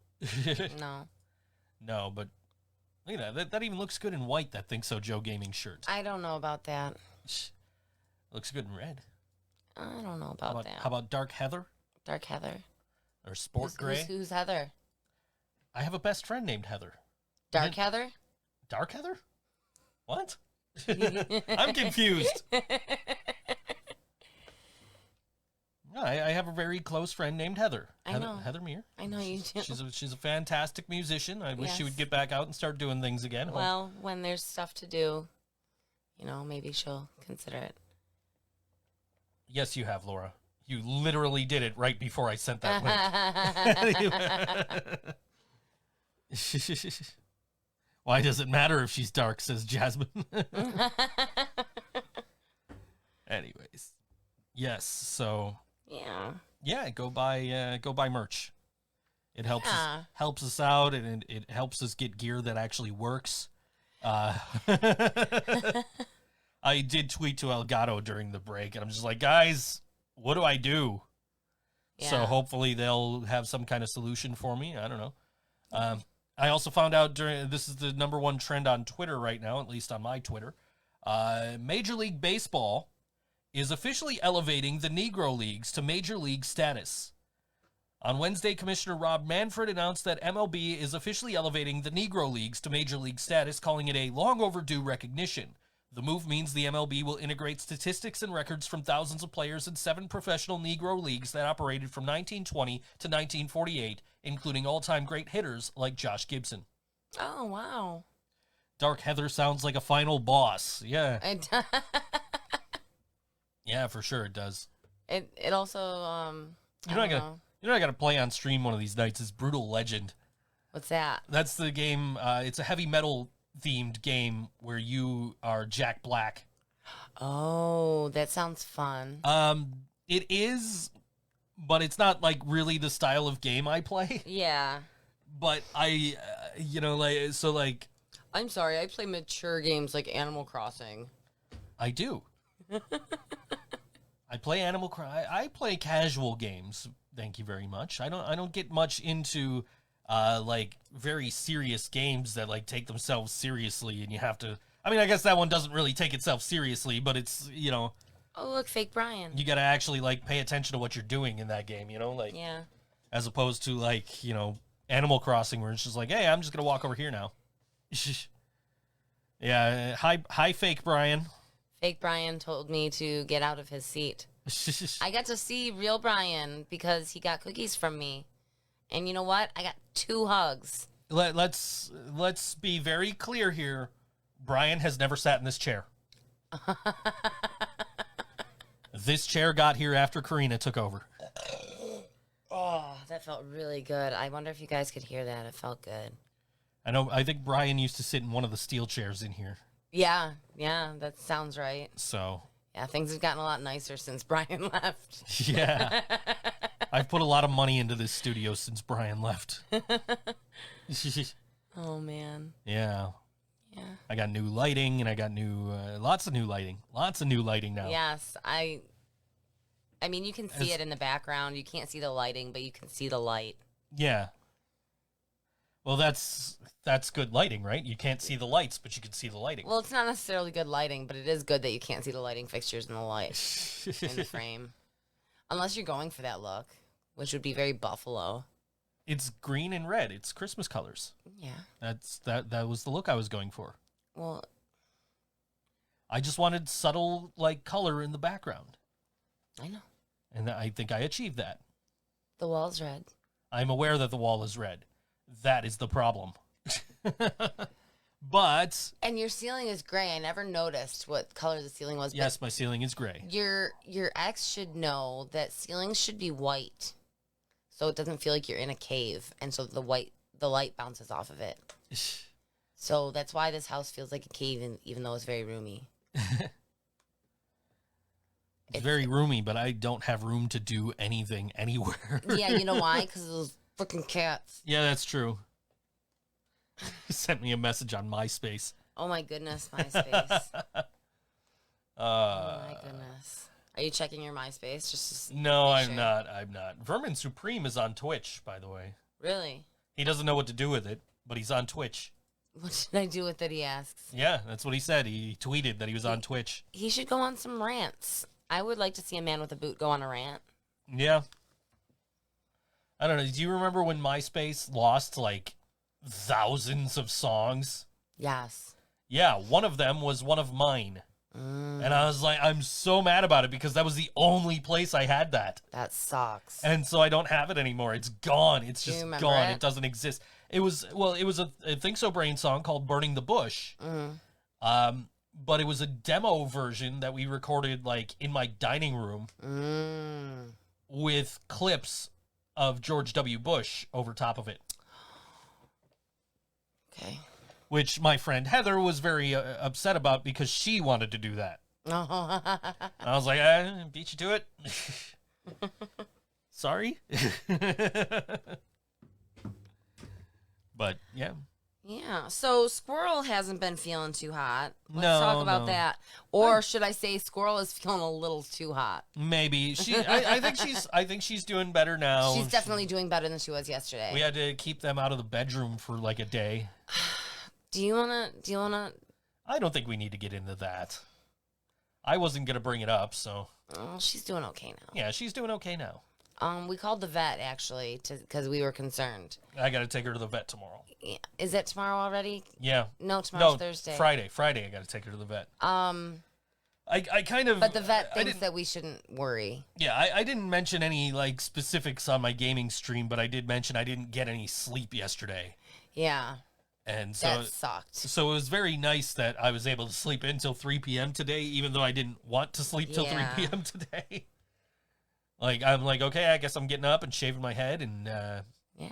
No. No, but look at that. That even looks good in white, that ThinkSoJoE gaming shirt. I don't know about that. Looks good in red. I don't know about that. How about dark heather Dark Heather? or sport gray? Who's Heather? I have a best friend named Heather. Dark Heather? Dark Heather? What? I'm confused. No, I have a very close friend named Heather. I know. Heather Meir. I know you do. She's a fantastic musician. I wish she would Yes. get back out and start doing things again. Well, when there's stuff to do, maybe she'll consider it. Yes, you have, Laura. You literally did it right before I sent that link. Why does it matter if she's dark, says Jasmine. Anyways. Yes, so Yeah. go buy merch. It helps Yeah. helps us out, and it helps us get gear that actually works. I did tweet to Elgato during the break, and I'm just like, guys, what do I do? Yeah. So hopefully they'll have some kind of solution for me. I don't know. I also found out this is the #1 trend on Twitter right now, at least on my Twitter. Major League Baseball is officially elevating the Negro Leagues to Major League status. On Wednesday, Commissioner Rob Manfred announced that MLB is officially elevating the Negro Leagues to Major League status, calling it a long overdue recognition. The move means the MLB will integrate statistics and records from thousands of players in 7 professional Negro leagues that operated from 1920 to 1948, including all-time great hitters like Josh Gibson. Oh, wow. Dark Heather sounds like a final boss. Yeah. Yeah, for sure it does. It also, You know I gotta play on stream one of these nights is Brutal Legend. What's that? That's the game, it's a heavy metal themed game where you are Jack Black. Oh, that sounds fun. It is, but it's not like really the style of game I play. Yeah. But I, I'm sorry, I play mature games like Animal Crossing. I do. I play I play casual games. Thank you very much. I don't get much into like very serious games that like take themselves seriously, and you have to. I mean, I guess that one doesn't really take itself seriously, but it's Oh, look, fake Brian. you got to actually like pay attention to what you're doing in that game. Like Yeah. as opposed to like Animal Crossing, where it's just like, hey, I'm just gonna walk over here now. Yeah. Hi, fake Brian. Fake Brian told me to get out of his seat. I got to see real Brian because he got cookies from me. And you know what? I got 2 hugs. Let's be very clear here. Brian has never sat in this chair. This chair got here after Karina took over. Oh, that felt really good. I wonder if you guys could hear that. It felt good. I think Brian used to sit in one of the steel chairs in here. Yeah, that sounds right. So, Yeah, things have gotten a lot nicer since Brian left. yeah. I've put a lot of money into this studio since Brian left. Oh, man. Yeah. Yeah. I got new lighting, and I got lots of new lighting. Lots of new lighting now. Yes, I mean, you can see it in the background. You can't see the lighting, but you can see the light. Yeah. Well, that's good lighting, right? You can't see the lights, but you can see the lighting. Well, it's not necessarily good lighting, but it is good that you can't see the lighting fixtures in the light in the frame. Unless you're going for that look, which would be very Buffalo. It's green and red. It's Christmas colors. Yeah. That was the look I was going for. Well, I just wanted subtle like color in the background. I know. And I think I achieved that. The wall's red. I'm aware that the wall is red. That is the problem. But And your ceiling is gray. I never noticed what color the ceiling was. yes, my ceiling is gray. Your ex should know that ceilings should be white, so it doesn't feel like you're in a cave, and so the light bounces off of it. So that's why this house feels like a cave, even though it's very roomy. It's very roomy, but I don't have room to do anything anywhere. Yeah, you know why? Because of those freaking cats. Yeah, that's true. He sent me a message on MySpace. Oh my goodness, MySpace. Oh my goodness. Are you checking your MySpace? No, I'm not. I'm not. Vermin Supreme is on Twitch, by the way. Really? He doesn't know what to do with it, but he's on Twitch. What should I do with it, he asks. Yeah, that's what he said. He tweeted that he was on Twitch. He should go on some rants. I would like to see a man with a boot go on a rant. Yeah. I don't know. Do you remember when MySpace lost, like, thousands of songs? Yes. Yeah, one of them was one of mine. And I was like, I'm so mad about it because that was the only place I had that. That sucks. And so I don't have it anymore. It's gone. It's just gone. It? It doesn't exist. It was a Think So Brain song called Burning the Bush. But it was a demo version that we recorded like in my dining room with clips of George W. Bush over top of it. Okay. Which my friend Heather was very upset about because she wanted to do that. I was like, I beat you to it. Sorry. But yeah. Yeah. So Squirrel hasn't been feeling too hot. Let's No, talk about no. that. Or should I say Squirrel is feeling a little too hot? Maybe I think she's doing better now. She's definitely doing better than she was yesterday. We had to keep them out of the bedroom for like a day. Do you wanna I don't think we need to get into that. I wasn't gonna bring it up, so Oh, she's doing okay now. yeah, she's doing okay now. We called the vet actually because we were concerned. I gotta take her to the vet tomorrow. Yeah. Is it tomorrow already? Yeah. No, tomorrow's No, Thursday. Friday. I gotta take her to the vet. I kind of. But the vet I thinks didn't- that we shouldn't worry. Yeah, I didn't mention any like specifics on my gaming stream, but I did mention I didn't get any sleep yesterday, Yeah, and so that sucked. so it was very nice that I was able to sleep until 3 p.m. today, even though I didn't want to sleep till Yeah. 3 p.m. today. Like I'm like, okay, I guess I'm getting up and shaving my head and Yeah,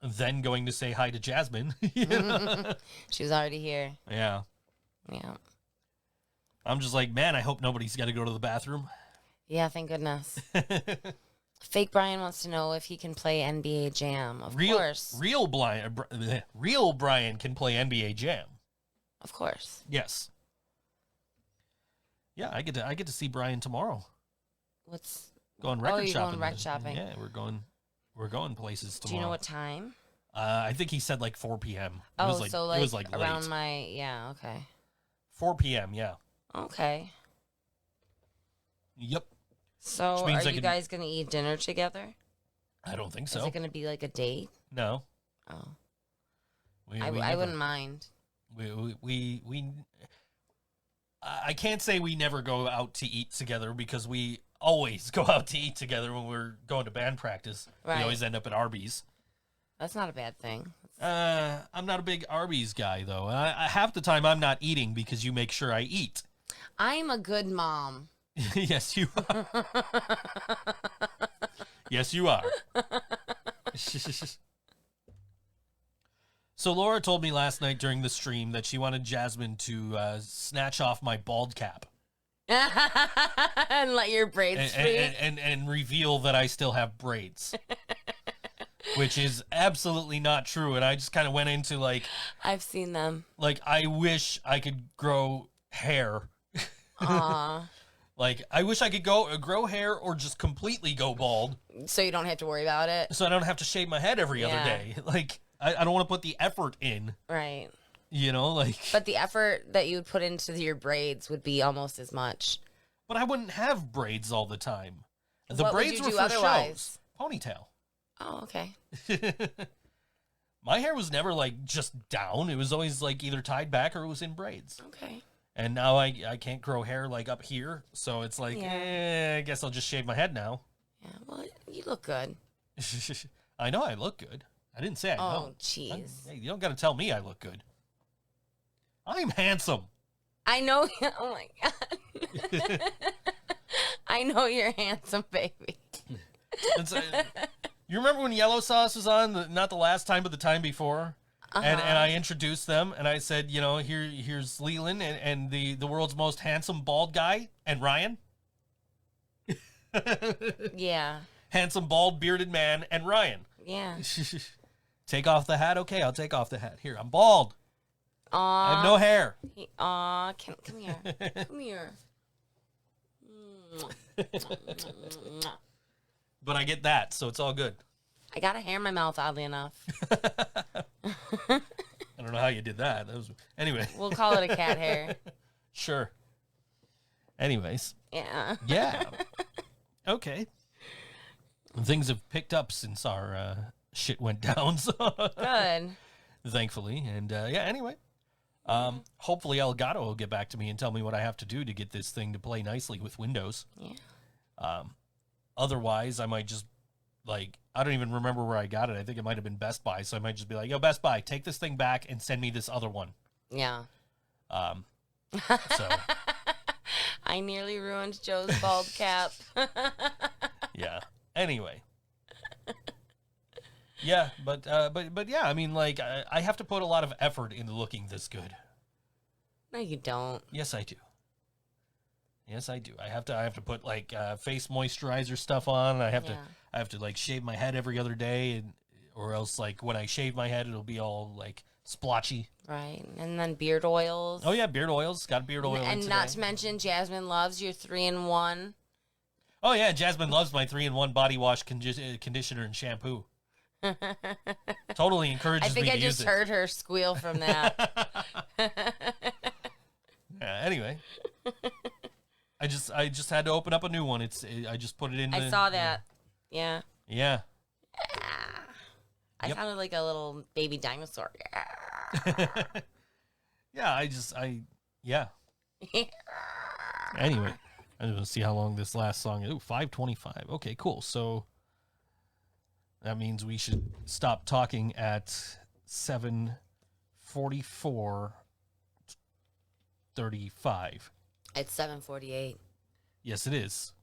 then going to say hi to Jasmine. You know? she was already here. Yeah. Yeah, I'm just like, man, I hope nobody's got to go to the bathroom. yeah. Thank goodness. Fake Brian wants to know if he can play NBA Jam. Of course, Real Brian can play NBA Jam. of course. Yes. Yeah, I get to see Brian tomorrow. What's Going record you're shopping. going record shopping. Yeah, we're going places tomorrow. Do you know what time? I think he said like 4 p.m. Oh, it was like, so it was like around late. my okay. 4 p.m. Yeah. Okay. Yep. So Which means are I you can- guys gonna eat dinner together? I don't think Is so. it gonna be like a date? No. Oh, We I never- wouldn't mind. I can't say we never go out to eat together because we always go out to eat together when we're going to band practice. Right. We always end up at Arby's. That's not a bad thing. I'm not a big Arby's guy though. Half the time I'm not eating because you make sure I eat. I'm a good mom. Yes, you are. Yes, you are. So Laura told me last night during the stream that she wanted Jasmine to snatch off my bald cap And let your braids free. and reveal that I still have braids, which is absolutely not true. And I just kind of went into like I've seen them. I wish I could grow hair. Aw. Like I wish I could grow hair or just completely go bald, So you don't have to worry about it. so I don't have to shave my head every other Yeah. day. Like I don't want to put the effort in, Right. you know, like. But the effort that you would put into your braids would be almost as much. But I wouldn't have braids all the time. The What would braids you were do for otherwise? shows. Ponytail. Oh, okay. My hair was never like just down. It was always like either tied back or it was in braids. Okay. And now I can't grow hair like up here, so it's like, Yeah. I guess I'll just shave my head now. Yeah. Well, you look good. I know I look good. I didn't say I Oh, don't. jeez. Hey, you don't got to tell me I look good. I'm handsome. I know. Oh my god. I know you're handsome, baby. You remember when Yellow Sauce was on? Not the last time, but the time before. And I introduced them, and I said, you know, here's Leland and the world's most handsome bald guy, and Ryan. Yeah. Handsome, bald, bearded man, and Ryan. Yeah. Take off the hat? Okay, I'll take off the hat. Here, I'm bald. I have no hair. Aw, come here. Come here. But I get that, so it's all good. I got a hair in my mouth, oddly enough. I don't know how you did that. Anyway. We'll call it a cat hair. Sure. Anyways. Yeah. Yeah. Okay. Things have picked up since our shit went down. So Good. thankfully. And yeah, anyway. Hopefully Elgato will get back to me and tell me what I have to do to get this thing to play nicely with Windows. Yeah. Otherwise, I might just, like, I don't even remember where I got it. I think it might have been Best Buy. So I might just be like, yo, Best Buy, take this thing back and send me this other one. Yeah. So. I nearly ruined Joe's bald cap. Yeah. Anyway. Yeah, but yeah, I mean, like, I have to put a lot of effort into looking this good. No, you don't. Yes, I do. Yes, I do. I have to put like face moisturizer stuff on. I have to like shave my head every other day, or else like when I shave my head, it'll be all like splotchy. Right, and then beard oils. Oh yeah, beard oils. Got beard oil. And not to mention, Jasmine loves your 3-in-1. Oh yeah, Jasmine loves my 3-in-1 body wash, conditioner, and shampoo. Totally encourages me to use it. I think I just heard her squeal from that. Anyway. I just had to open up a new one. I just put it in. I saw that. Yeah. Yeah. I sounded like a little baby dinosaur. Yeah. Yeah. Anyway, I just want to see how long this last song is. Ooh, 5:25. Okay, cool. So that means we should stop talking at 7:44:35. It's 7:48. Yes, it is.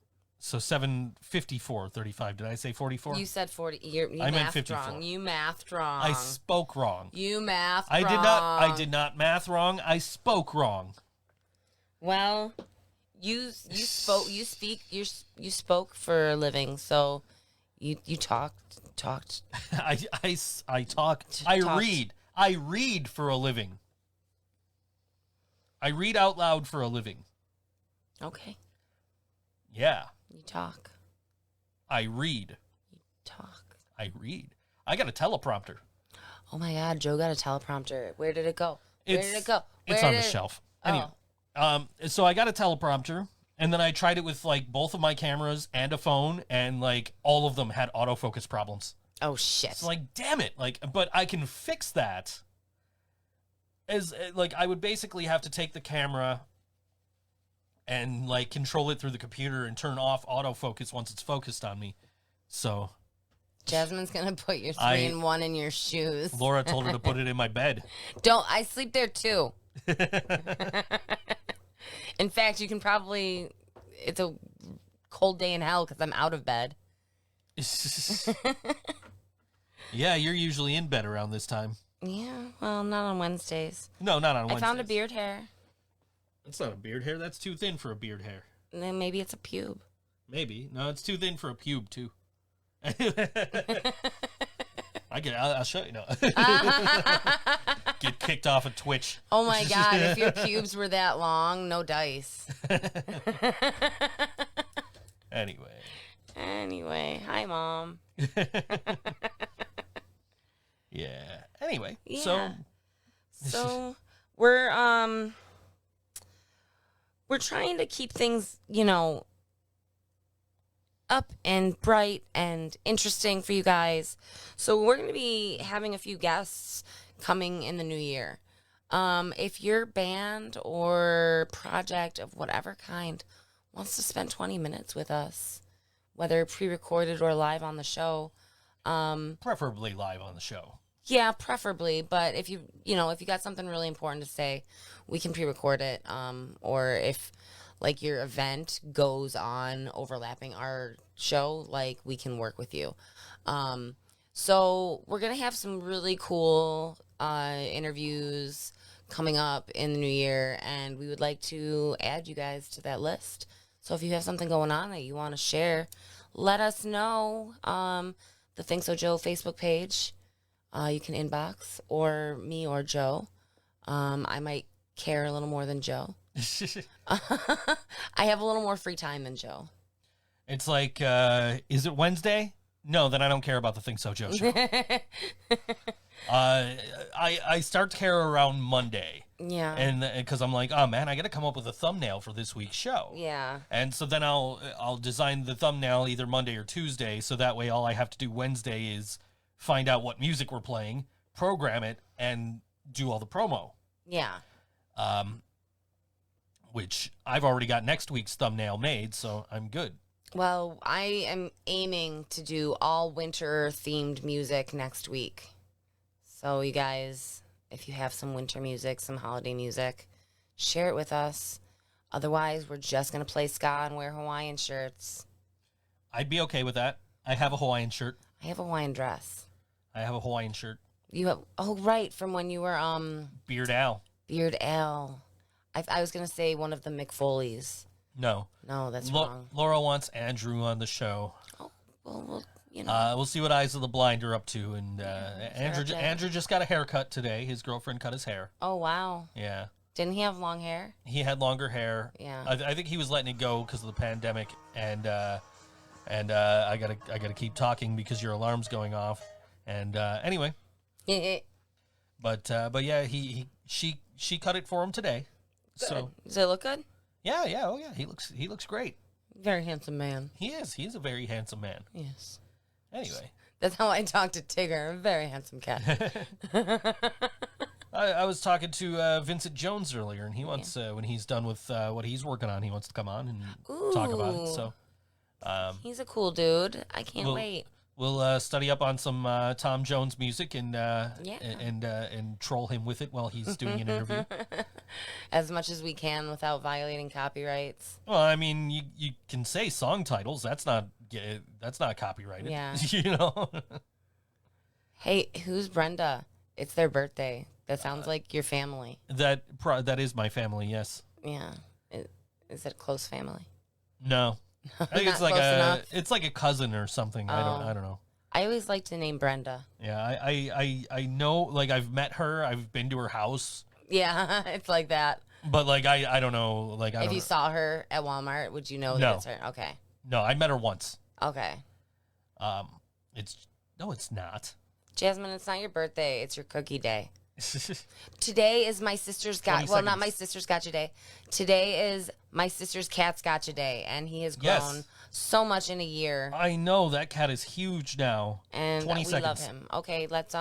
So 7:54:35. Did I say 44? You said 40. You I meant mathed 54. wrong. You mathed wrong. I spoke wrong. You mathed I wrong. did not math wrong. I spoke wrong. Well, you spoke for a living, so you talked. I talk. I read for a living. I read out loud for a living. Okay. Yeah. You talk. I read. You talk. I read. I got a teleprompter. Oh my God, Joe got a teleprompter. Where did it go? Where did it go? It's on the shelf. Anyway, so I got a teleprompter, and then I tried it with like both of my cameras and a phone, and like all of them had autofocus problems. Oh shit! It's like, damn it! Like, but I can fix that. As like, I would basically have to take the camera and like control it through the computer and turn off autofocus once it's focused on me. So Jasmine's gonna put your 3-in-1 in your shoes. Laura told her to put it in my bed. I sleep there too. In fact, you can probably. It's a cold day in hell because I'm out of bed. Yeah, you're usually in bed around this time. Yeah, well, not on Wednesdays. No, not on Wednesdays. I found a beard hair. That's not a beard hair. That's too thin for a beard hair. And then maybe it's a pube. Maybe. No, it's too thin for a pube, too. I'll show you. No. Get kicked off of Twitch. Oh my God, if your pubes were that long, no dice. Anyway, hi, Mom. Yeah. Anyway, yeah. So we're trying to keep things, up and bright and interesting for you guys. So we're going to be having a few guests coming in the new year. If your band or project of whatever kind wants to spend 20 minutes with us, whether pre-recorded or live on the show, preferably live on the show. Yeah, preferably. But if you got something really important to say, we can pre-record it. Or if like your event goes on overlapping our show, like we can work with you. So we're going to have some really cool interviews coming up in the new year, and we would like to add you guys to that list. So if you have something going on that you want to share, let us know. The ThinkSoJoE Facebook page. You can inbox or me or Joe. I might care a little more than Joe. I have a little more free time than Joe. It's like, is it Wednesday? No, then I don't care about the ThinkSoJoE Show. I start to care around Monday. Yeah. And because I'm like, oh man, I got to come up with a thumbnail for this week's show. Yeah. And so then I'll design the thumbnail either Monday or Tuesday, so that way all I have to do Wednesday is find out what music we're playing, program it, and do all the promo. Yeah. Which I've already got next week's thumbnail made, so I'm good. Well, I am aiming to do all winter themed music next week. So you guys, if you have some winter music, some holiday music, share it with us. Otherwise, we're just going to play ska and wear Hawaiian shirts. I'd be okay with that. I have a Hawaiian shirt. I have a Hawaiian dress. I have a Hawaiian shirt. You have, oh, right, from when you were, Beard Al. Beard Al. I was going to say one of the McFoley's. No. No, that's wrong. Laura wants Andrew on the show. Oh, well, you know. We'll see what Eyes of the Blind are up to. And Andrew just got a haircut today. His girlfriend cut his hair. Oh, wow. Yeah. Didn't he have long hair? He had longer hair. Yeah. I think he was letting it go because of the pandemic. And I gotta keep talking because your alarm's going off. And anyway. But yeah, she cut it for him today. Good. So does it look good? yeah, oh yeah, he looks great. Very handsome man. He is a very handsome man. Yes. Anyway, That's how I talk to Tigger. A very handsome cat. I was talking to Vincent Jones earlier, and he wants when he's done with what he's working on, he wants to come on and talk about it. So He's a cool dude. I can't wait. We'll study up on some Tom Jones music and troll him with it while he's doing an interview. As much as we can without violating copyrights. Well, I mean, you can say song titles. That's not copyrighted. Yeah. You know. Hey, who's Brenda? It's their birthday. That sounds like your family. That is my family. Yes. Yeah. Is it close family? No. I think Not it's like close enough? it's like a cousin or something. I don't know. I always like to name Brenda. Yeah, I know, like, I've met her, I've been to her house, Yeah, it's like that. but like I don't know, like I If don't you know. saw her at Walmart, would you know that No. it's her? Okay. No, I met her once. Okay. It's not. Jasmine, it's not your birthday. It's your cookie day. Today is my sister's 20 well, not seconds. my sister's gotcha day. Today is my sister's cat's gotcha day, and he has grown Yes. so much in a year. I know that cat is huge now. And 20 we seconds. love him. Okay, let's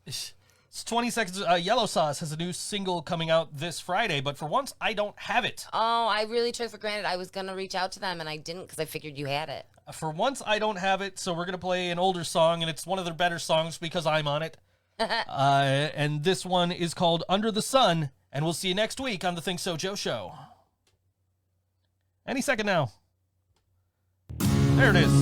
It's 20 seconds. Yellow Sauce has a new single coming out this Friday, but for once I don't have it. Oh, I really took for granted. I was gonna reach out to them, and I didn't because I figured you had it. For once I don't have it, so we're gonna play an older song, and it's one of their better songs because I'm on it. And this one is called Under the Sun, and we'll see you next week on the ThinkSoJoE Show. Any second now. There it is.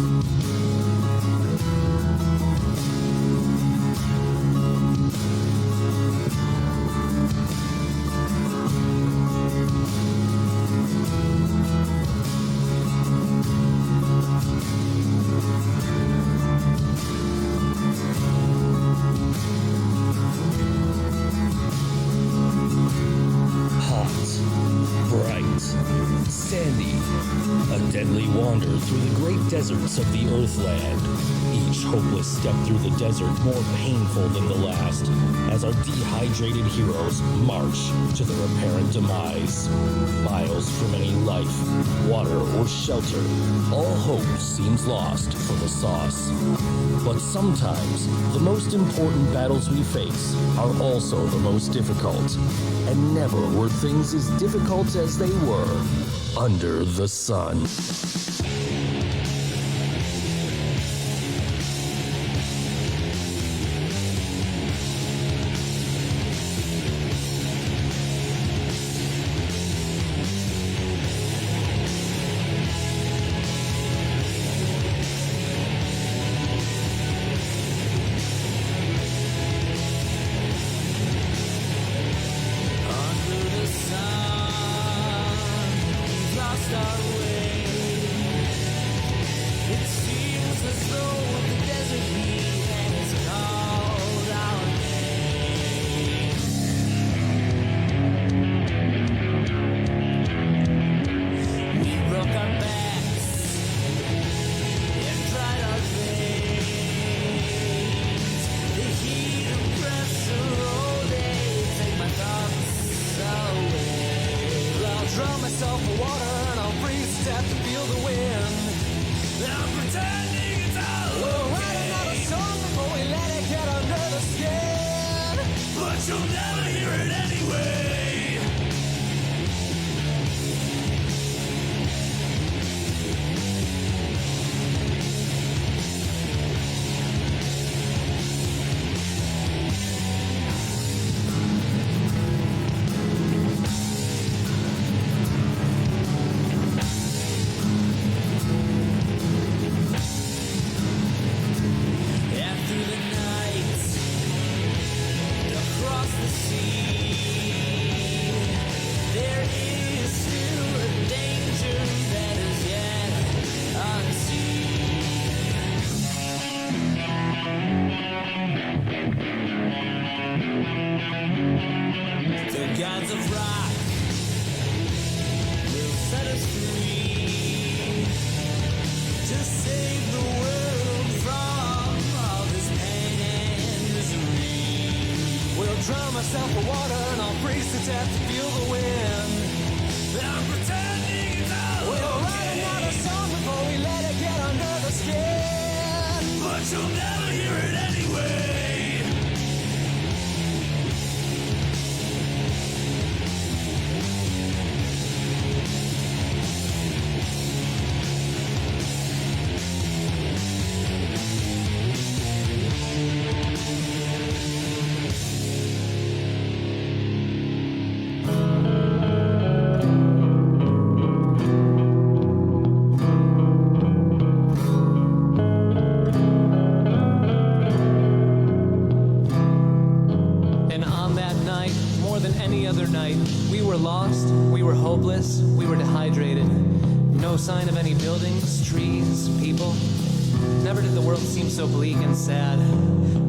Hot, bright, sandy, a deadly wander through the great deserts of the Earthland. Each hopeless step through the desert more painful than the last, as our dehydrated heroes march to their apparent demise. Miles from any life, water, or shelter, all hope seems lost for the sauce. But sometimes, the most important battles we face are also the most difficult. And never were things as difficult as they were under the sun. Under the sun, we've lost our way. gods of rock will set us free to save the world from all this pain and misery. We'll drown myself in water and I'll freeze to death to feel the wind. And I'm pretending it's all we'll write another song before we let it get under the skin. But you'll never hear it anyway. We were dehydrated. No sign of any buildings, trees, people. Never did the world seem so bleak and sad.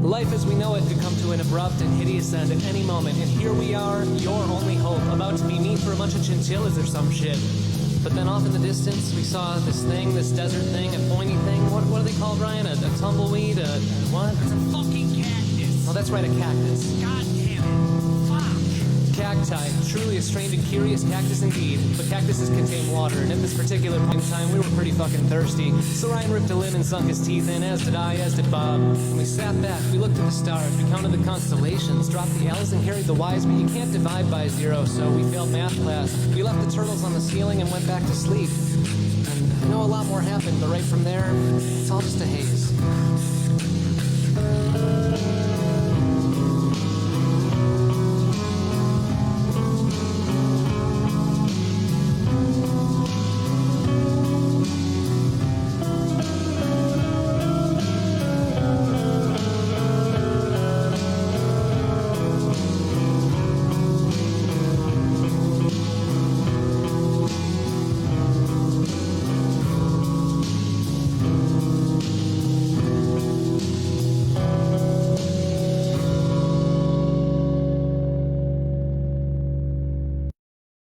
Life as we know it could come to an abrupt and hideous end at any moment, and here we are, your only hope, about to be meat for a bunch of chinchillas or some shit. But then off in the distance, we saw this thing, this desert thing, a pointy thing. What are they called, Ryan? A tumbleweed? What? It's a fucking cactus. Oh, that's right, a cactus. God damn it. Fuck. Cacti, truly a strange and curious cactus indeed, but cactuses contain water, and at this particular point in time, we were pretty fucking thirsty. So Ryan ripped a limb and sunk his teeth in, as did I, as did Bob. And we sat back, we looked at the stars, we counted the constellations, dropped the L's and carried the Y's, but you can't divide by zero, so we failed math class. We left the turtles on the ceiling and went back to sleep. And I know a lot more happened, but right from there, it's all just a haze.